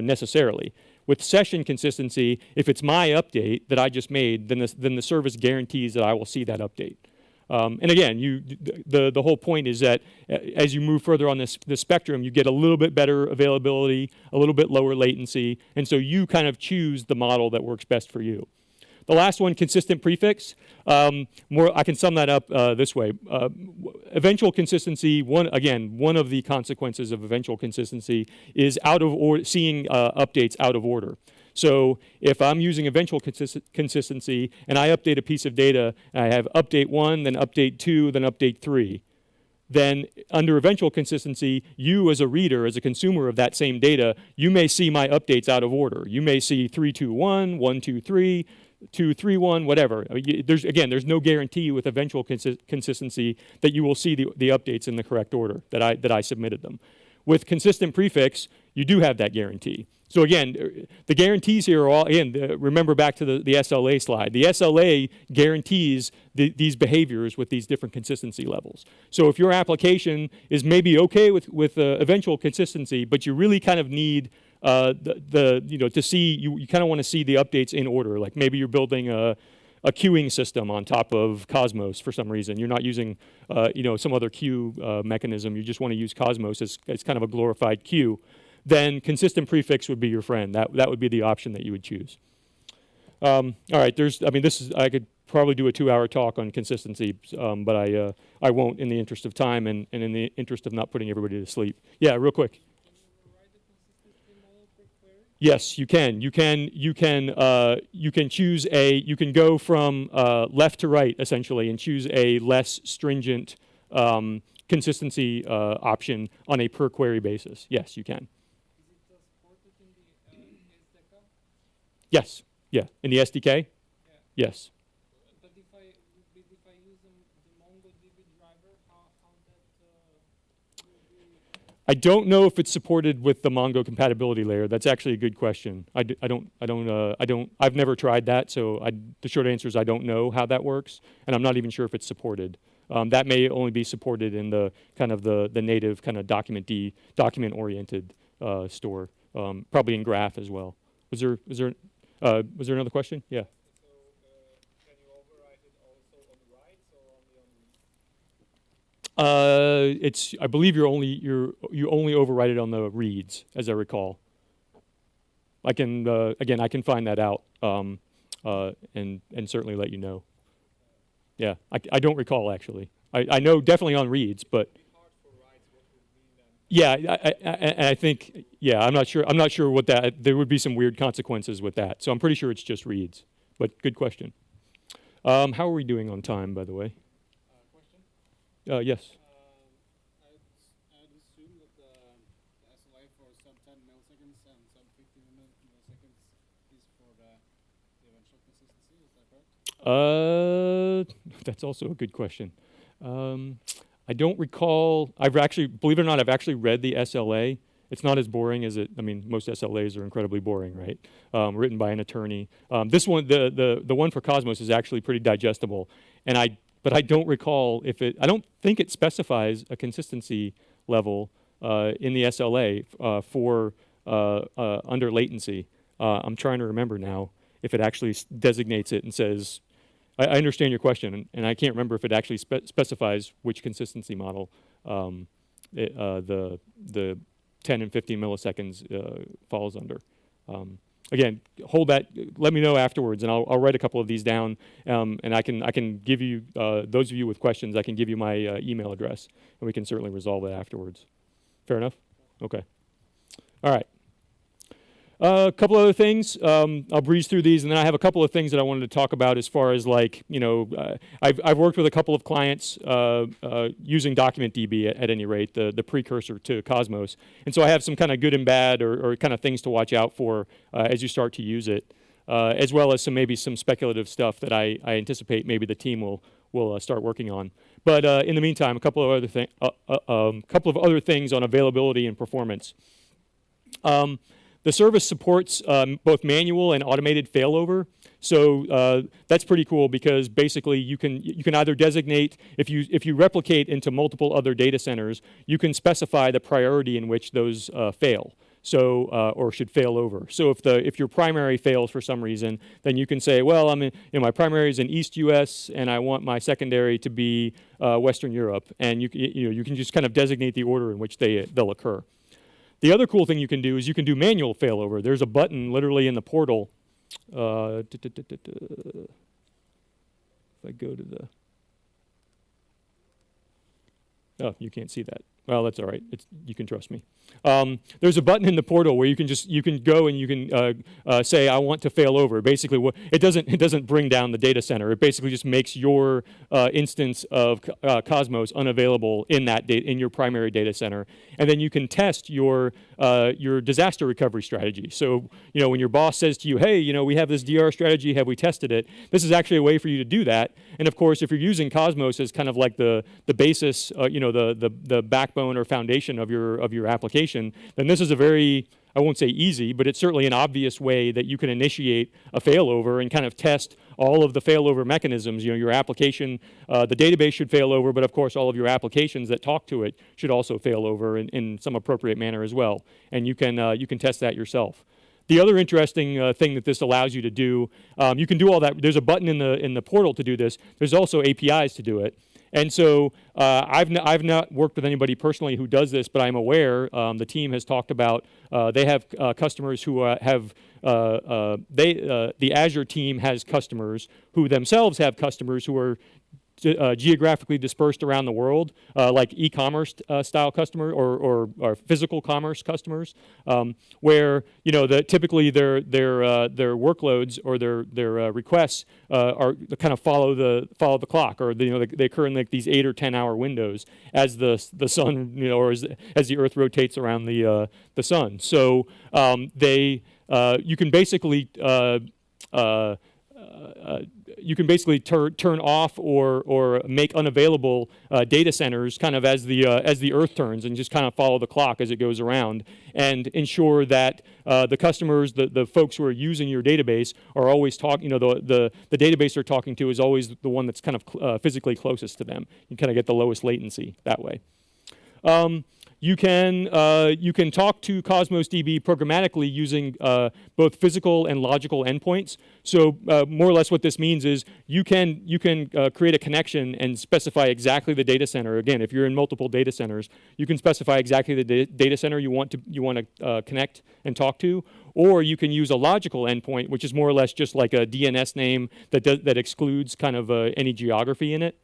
necessarily. With session consistency, if it's my update that I just made, then the service guarantees that I will see that update. And again, the whole point is that as you move further on this spectrum, you get a little bit better availability, a little bit lower latency, and so you kind of choose the model that works best for you. The last one, consistent prefix. I can sum that up this way. Eventual consistency, one of the consequences of eventual consistency is seeing updates out of order. So if I'm using eventual consistency and I update a piece of data, and I have update 1, then update 2, then update 3, then under eventual consistency, you as a reader, as a consumer of that same data, you may see my updates out of order. You may see 3, 2, 1, 1, 2, 3, 2, 3, 1, whatever. There's no guarantee with eventual consistency that you will see the updates in the correct order that I submitted them. With consistent prefix, you do have that guarantee. So again, the guarantees here are all, remember back to the SLA slide. The SLA guarantees these behaviors with these different consistency levels. So if your application is maybe okay with eventual consistency, but you really kind of need to see, you kind of want to see the updates in order. Like maybe you're building a queuing system on top of Cosmos for some reason. You're not using some other queue mechanism. You just want to use Cosmos as kind of a glorified queue. Then consistent prefix would be your friend. That would be the option that you would choose. All right, I could probably do a 2-hour talk on consistency, but I won't in the interest of time and in the interest of not putting everybody to sleep. Yeah, real quick. Yes, you can. You can choose you can go from left to right essentially and choose a less stringent consistency option on a per query basis. Yes, you can. Yes, yeah. In the SDK? Yeah. Yes. But if I use the MongoDB driver, how that will be? I don't know if it's supported with the Mongo compatibility layer. That's actually a good question. I've never tried that, so the short answer is I don't know how that works, and I'm not even sure if it's supported. That may only be supported in the kind of the native kind of document-oriented store, probably in Graph as well. Was there another question? Yeah. Can you overwrite it also on writes or only on reads? I believe you only overwrite it on the reads, as I recall. I can again I can find that out and certainly let you know. Yeah, I don't recall actually. I know definitely on reads, but Hard for writes, what would mean then? yeah, I think I'm not sure what that. There would be some weird consequences with that. So I'm pretty sure it's just reads. But good question. How are we doing on time, by the way? Question? Yes. I'd assume that the SLA for some 10 milliseconds and some 15 milliseconds is for the eventual consistency, is that correct? That's also a good question. I don't recall. Believe it or not, I've actually read the SLA. It's not as boring as it. I mean, most SLAs are incredibly boring, right? Written by an attorney. This one, the one for Cosmos, is actually pretty digestible, but I don't recall if it. I don't think it specifies a consistency level in the SLA for under latency. I'm trying to remember now if it actually designates it and says. I understand your question, and I can't remember if it actually specifies which consistency model the 10 and 15 milliseconds falls under. Again, hold that. Let me know afterwards, and I'll write a couple of these down, and I can give you those of you with questions. I can give you my email address, and we can certainly resolve it afterwards. Fair enough? Okay. All right. A couple other things. I'll breeze through these, and then I have a couple of things that I wanted to talk about as far as I've worked with a couple of clients using DocumentDB at any rate, the precursor to Cosmos, and so I have some kind of good and bad or kind of things to watch out for as you start to use it, as well as maybe some speculative stuff that I anticipate maybe the team will start working on. But in the meantime, a couple of other things on availability and performance. The service supports both manual and automated failover, so that's pretty cool because basically you can either designate if you replicate into multiple other data centers, you can specify the priority in which those fail, so or should fail over. So if your primary fails for some reason, then you can say, well, my primary is in East U.S. and I want my secondary to be Western Europe, and you can just kind of designate the order in which they'll occur. The other cool thing you can do is you can do manual failover. There's a button literally in the portal. If I go to the... Oh, you can't see that. Well, that's all right. You can trust me. There's a button in the portal where you can go and you can say I want to fail over. Basically, it doesn't bring down the data center. It basically just makes your instance of Cosmos unavailable in your primary data center, and then you can test your disaster recovery strategy. So when your boss says to you, hey, we have this DR strategy. Have we tested it? This is actually a way for you to do that. And of course, if you're using Cosmos as kind of like the basis, the backbone or foundation of your application, then this is a very, I won't say easy, but it's certainly an obvious way that you can initiate a failover and kind of test all of the failover mechanisms. Your application, the database should fail over, but of course all of your applications that talk to it should also fail over in some appropriate manner as well. And you can test that yourself. The other interesting thing that this allows you to do, you can do all that. There's a button in the portal to do this. There's also APIs to do it. And so I've not worked with anybody personally who does this, but I'm aware the team has talked about they have customers who the Azure team has customers who themselves have customers who are geographically dispersed around the world, like e-commerce style customer or physical commerce customers, where typically their workloads or their requests are kind of follow the clock, or they occur in like these 8 or 10 hour windows as the sun or as the Earth rotates around the sun. So you can basically you can basically turn off or make unavailable data centers kind of as the Earth turns, and just kind of follow the clock as it goes around, and ensure that the customers, the folks who are using your database, are always talking. The database they're talking to is always the one that's kind of physically closest to them. You kind of get the lowest latency that way. You can talk to Cosmos DB programmatically using both physical and logical endpoints. So more or less what this means is you can create a connection and specify exactly the data center. Again, if you're in multiple data centers, you can specify exactly the data center you want to connect and talk to. Or you can use a logical endpoint, which is more or less just like a DNS name that excludes kind of any geography in it.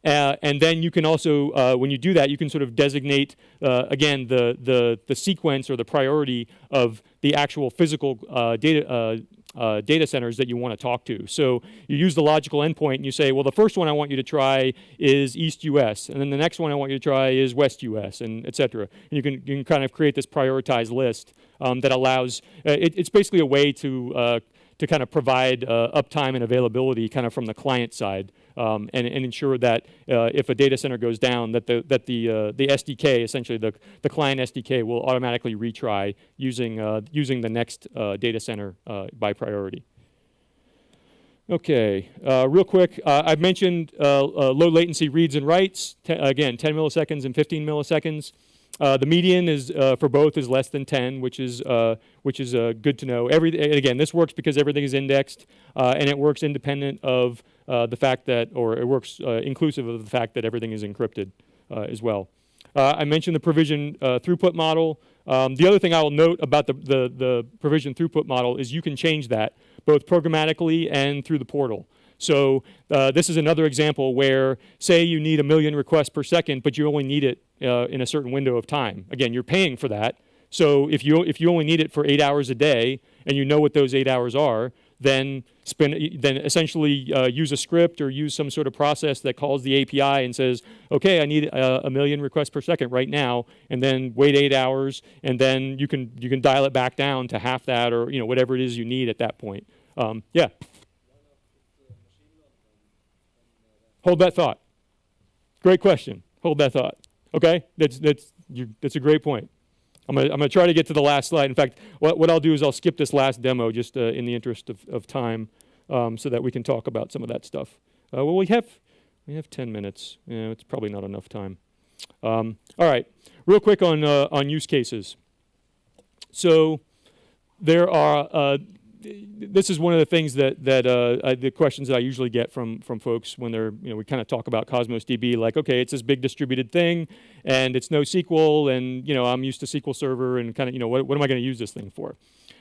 And then you can also, when you do that, you can sort of designate, again, the sequence or the priority of the actual physical data centers that you want to talk to. So you use the logical endpoint and you say, well, the first one I want you to try is East US, and then the next one I want you to try is West US, and et cetera. And you can kind of create this prioritized list that allows, it's basically a way to kind of provide uptime and availability kind of from the client side, and ensure that if a data center goes down, that the SDK, essentially the client SDK, will automatically retry using the next data center by priority. Okay, real quick, I've mentioned low latency reads and writes. Again, 10 milliseconds and 15 milliseconds. The median is for both is less than 10, which is good to know. Again, this works because everything is indexed, and it works independent of the fact that, or it works inclusive of the fact that everything is encrypted as well. I mentioned the provision throughput model. The other thing I will note about the provision throughput model is you can change that both programmatically and through the portal. So this is another example where, say you need 1 million requests per second, but you only need it in a certain window of time. Again, you're paying for that. So if you only need it for 8 hours a day, and you know what those 8 hours are, then essentially use a script or use some sort of process that calls the API and says, okay, I need 1 million requests per second right now, and then wait 8 hours, and then you can dial it back down to half that, or whatever it is you need at that point. Yeah. Hold that thought. Great question. Hold that thought. Okay, that's a great point. I'm gonna try to get to the last slide. In fact, what I'll do is I'll skip this last demo just in the interest of time, so that we can talk about some of that stuff. Well, we have 10 minutes. Yeah, it's probably not enough time. All right, real quick on use cases. So there are. This is one of the things that the questions that I usually get from folks when they're, we kind of talk about Cosmos DB, like, okay, it's this big distributed thing, and it's NoSQL, and I'm used to SQL Server, and kind of, what am I going to use this thing for?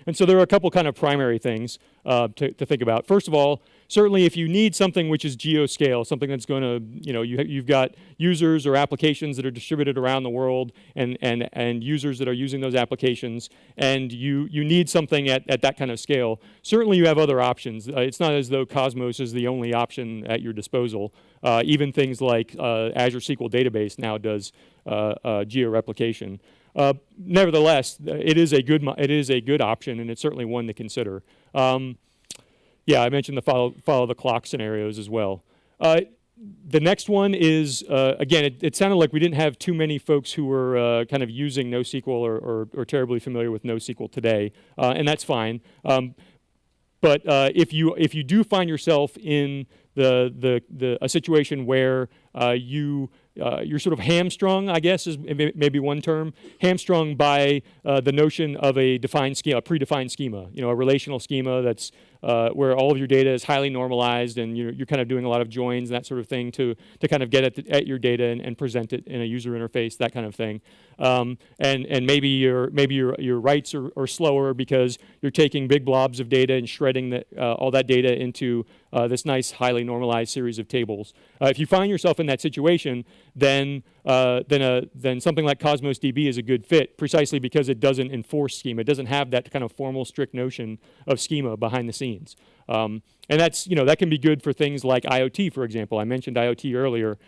And so there are a couple kind of primary things to think about. First of all, certainly if you need something which is geoscale, something that's going to, you've got users or applications that are distributed around the world, and users that are using those applications, and you need something at that kind of scale, certainly you have other options. It's not as though Cosmos is the only option at your disposal. Even things like Azure SQL Database now does geo-replication. Nevertheless, it is a good option, and it's certainly one to consider. Yeah, I mentioned the follow the clock scenarios as well. The next one is, again, it sounded like we didn't have too many folks who were kind of using NoSQL or terribly familiar with NoSQL today, and that's fine. But if you do find yourself in a situation where you're sort of hamstrung, I guess is maybe one term, hamstrung by the notion of a defined schema, a predefined schema, a relational schema that's where all of your data is highly normalized, and you're kind of doing a lot of joins and that sort of thing to kind of get at your data and present it in a user interface, that kind of thing. And maybe your writes are slower because you're taking big blobs of data and shredding all that data into this nice highly normalized series of tables. If you find yourself in that situation, then something like Cosmos DB is a good fit, precisely because it doesn't enforce schema. It doesn't have that kind of formal, strict notion of schema behind the scenes. And that's, that can be good for things like IoT, for example. I mentioned IoT earlier.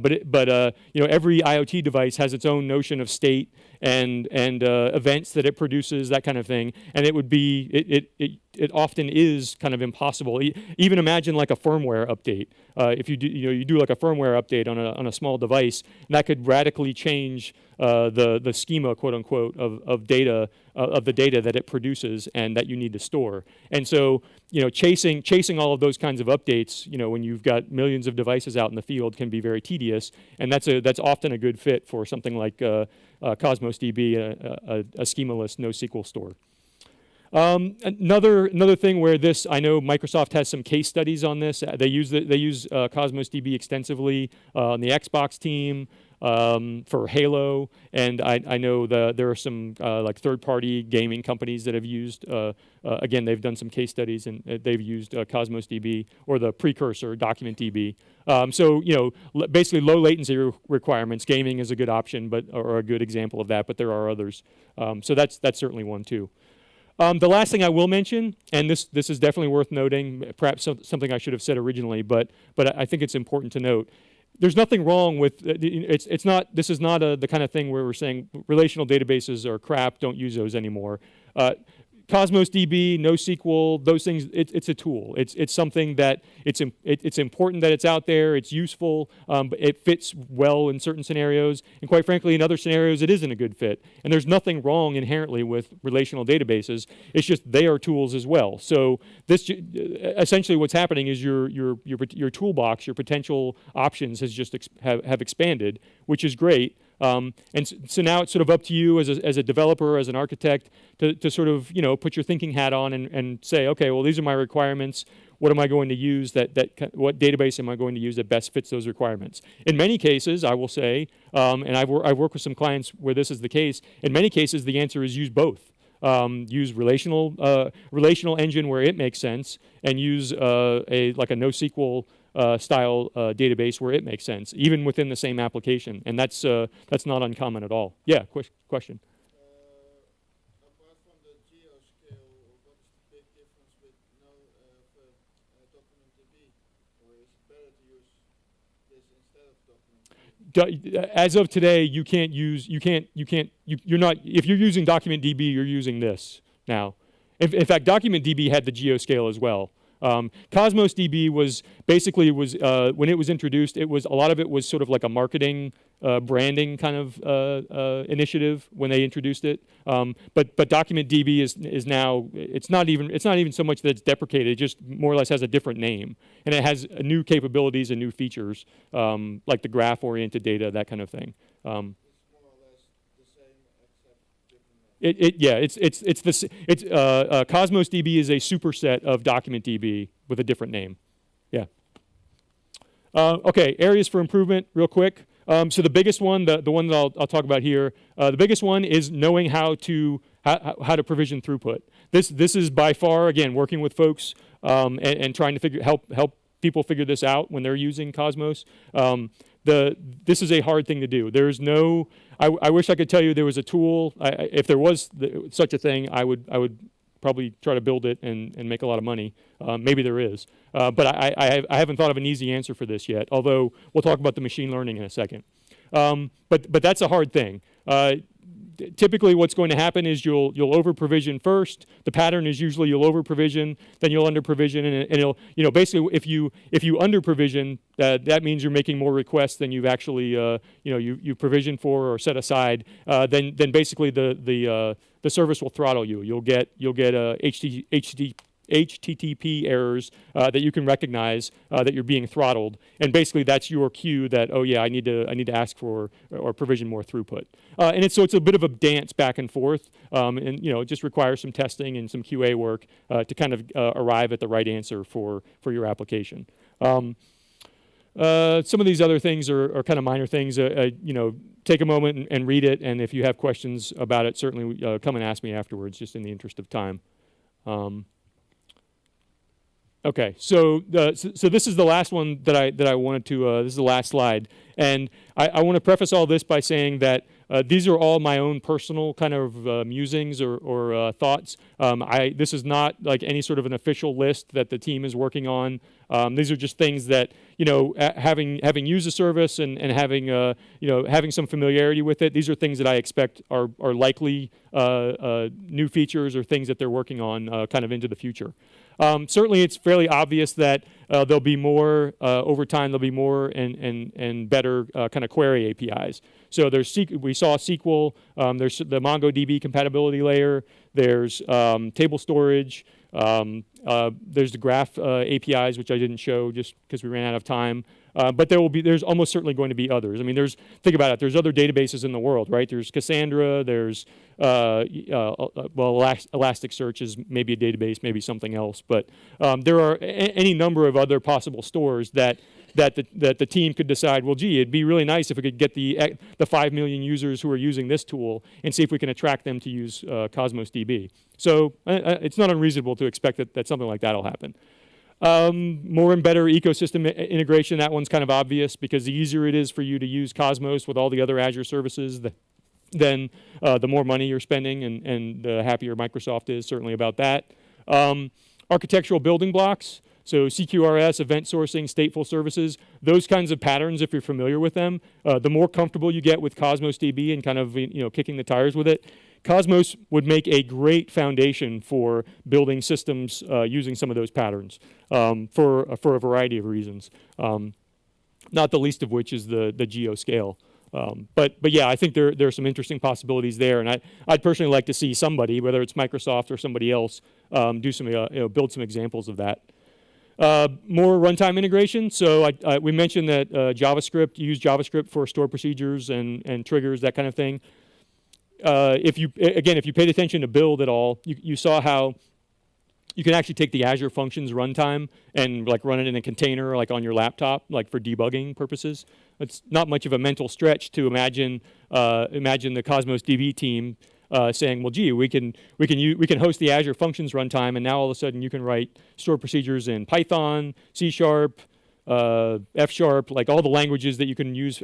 but every IoT device has its own notion of state and events that it produces, that kind of thing. And it often is kind of impossible. Even imagine like a firmware update. If you do like a firmware update on a small device, and that could radically change the schema, quote unquote, of data of the data that it produces and that you need to store. And so chasing all of those kinds of updates, when you've got millions of devices out in the field, can be very tedious. And that's often a good fit for something like Cosmos DB, a schemaless NoSQL store. Another thing where I know Microsoft has some case studies on this. They use Cosmos DB extensively on the Xbox team for Halo, and I know there are some like third-party gaming companies that have used. Again, they've done some case studies and they've used Cosmos DB or the precursor DocumentDB. So basically low latency requirements. Gaming is a good option, or a good example of that. But there are others. So that's certainly one too. The last thing I will mention, and this is definitely worth noting, perhaps something I should have said originally, but I think it's important to note. There's nothing wrong with it's not. This is not the kind of thing where we're saying relational databases are crap. Don't use those anymore. Cosmos DB, NoSQL, those things. It's a tool. It's something that it's important that it's out there. It's useful. But it fits well in certain scenarios, and quite frankly, in other scenarios, it isn't a good fit. And there's nothing wrong inherently with relational databases. It's just they are tools as well. So this essentially what's happening is your toolbox, your potential options has just have expanded, which is great. And so now it's sort of up to you as a developer, as an architect, to sort of put your thinking hat on and say, okay, well, these are my requirements. What am I going to use? What database am I going to use that best fits those requirements? In many cases, I will say, and I've worked with some clients where this is the case. In many cases, the answer is use both. Use relational engine where it makes sense, and use like a NoSQL style database where it makes sense, even within the same application, and that's not uncommon at all. Yeah, question. Apart from the Geoscale, what's the big difference with DocumentDB? Or is it better to use this instead of DocumentDB? As of today, you're not, if you're using DocumentDB, you're using this now. In fact, DocumentDB had the Geoscale as well. Cosmos DB was basically when it was introduced, a lot of it was sort of like a marketing, branding kind of initiative when they introduced it. But DocumentDB is now it's not even so much that it's deprecated. It just more or less has a different name, and it has new capabilities and new features like the graph-oriented data, that kind of thing. It's more or less the same except different name. Cosmos DB is a superset of DocumentDB with a different name. Yeah. Okay, areas for improvement, real quick. So the biggest one, the one that I'll talk about here, the biggest one is knowing how to provision throughput. This is by far, again, working with folks and trying to help people figure this out when they're using Cosmos. This is a hard thing to do. There's no. I wish I could tell you there was a tool. If there was such a thing, I would probably try to build it and make a lot of money. Maybe there is, but I haven't thought of an easy answer for this yet. Although we'll talk about the machine learning in a second. But that's a hard thing. Typically what's going to happen is you'll over provision first. The pattern is usually you'll over provision, then you'll under provision, and it'll basically if you under provision, that means you're making more requests than you've actually you provisioned for or set aside. Then basically the service will throttle you. You'll get HTTP errors that you can recognize that you're being throttled, and basically that's your cue that, oh yeah, I need to ask for or provision more throughput. And it's a bit of a dance back and forth, and it just requires some testing and some QA work to kind of arrive at the right answer for your application. Some of these other things are kind of minor things. Take a moment and read it, and if you have questions about it, certainly come and ask me afterwards, just in the interest of time. Okay, so this is the last one that I wanted to. This is the last slide, and I want to preface all this by saying that these are all my own personal kind of musings or thoughts. This is not like any sort of an official list that the team is working on. These are just things that, having used the service and having having some familiarity with it. These are things that I expect are likely new features or things that they're working on kind of into the future. Certainly, it's fairly obvious that there'll be more over time. There'll be more and better kind of query APIs. So we saw SQL. There's the MongoDB compatibility layer. There's table storage. There's the graph APIs, which I didn't show just because we ran out of time. But there's almost certainly going to be others. I mean, think about it. There's other databases in the world, right? There's Cassandra. There's Elasticsearch is maybe a database, maybe something else. But there are any number of other possible stores that the team could decide, well, gee, it'd be really nice if we could get the 5 million users who are using this tool and see if we can attract them to use Cosmos DB. So it's not unreasonable to expect that something like that will happen. More and better ecosystem integration, that one's kind of obvious because the easier it is for you to use Cosmos with all the other Azure services, then the more money you're spending and the happier Microsoft is certainly about that. Architectural building blocks, so CQRS, event sourcing, stateful services, those kinds of patterns, if you're familiar with them, the more comfortable you get with Cosmos DB and kind of kicking the tires with it, Cosmos would make a great foundation for building systems using some of those patterns for a variety of reasons, not the least of which is the Geoscale. But yeah, I think there are some interesting possibilities there, and I'd personally like to see somebody, whether it's Microsoft or somebody else, do some build some examples of that. More runtime integration. So we mentioned that JavaScript, you use JavaScript for store procedures and triggers, that kind of thing. If you paid attention to build at all, you saw how you can actually take the Azure Functions runtime and like run it in a container, like on your laptop, like for debugging purposes. It's not much of a mental stretch to imagine the Cosmos DB team saying, well, gee, we can host the Azure Functions runtime, and now all of a sudden you can write stored procedures in Python, C#, F#, like all the languages that you can use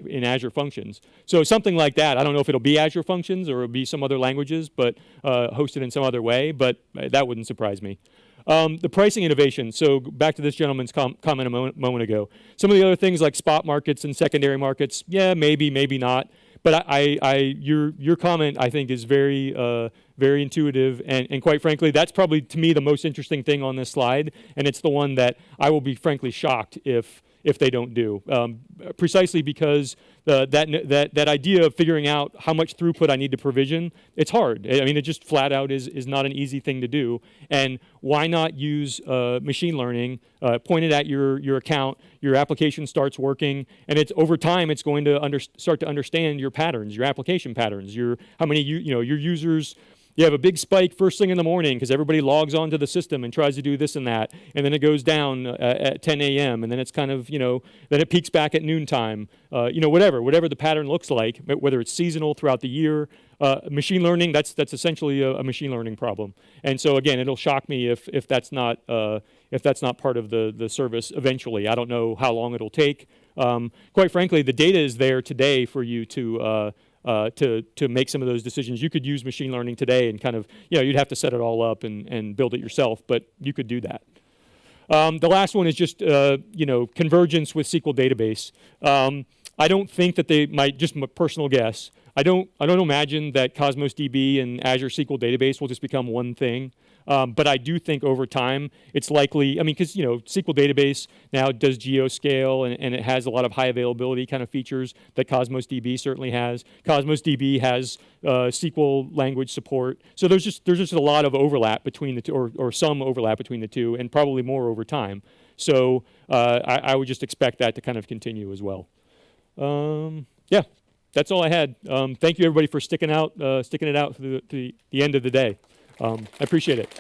in Azure Functions. So something like that. I don't know if it'll be Azure Functions or it'll be some other languages, but hosted in some other way. But that wouldn't surprise me. The pricing innovation. So back to this gentleman's comment a moment ago. Some of the other things like spot markets and secondary markets. Yeah, maybe not. But your comment, I think, is very intuitive, and quite frankly, that's probably to me the most interesting thing on this slide, and it's the one that I will be frankly shocked if they don't do, precisely because that idea of figuring out how much throughput I need to provision, it's hard. I mean, it just flat out is not an easy thing to do. And why not use machine learning, point it at your account, your application starts working, and it's over time it's going to start to understand your patterns, your application patterns, how many your users. You have a big spike first thing in the morning because everybody logs onto the system and tries to do this and that, and then it goes down at 10 a.m. and then it's kind of then it peaks back at noontime. Whatever the pattern looks like, whether it's seasonal throughout the year. Machine learning, that's essentially a machine learning problem. And so again, it'll shock me if that's not part of the service eventually. I don't know how long it'll take. Quite frankly, the data is there today for you to make some of those decisions. You could use machine learning today and kind of, you'd have to set it all up and build it yourself, but you could do that. The last one is just, convergence with SQL database. I don't think that they might, just my personal guess, I don't imagine that Cosmos DB and Azure SQL database will just become one thing. But I do think over time it's likely, because SQL database now does geoscale and it has a lot of high availability kind of features that Cosmos DB certainly has. Cosmos DB has SQL language support. So there's just a lot of overlap between the two, or some overlap between the two, and probably more over time. So I would just expect that to kind of continue as well. Yeah, that's all I had. Thank you everybody for sticking it out to the end of the day. I appreciate it.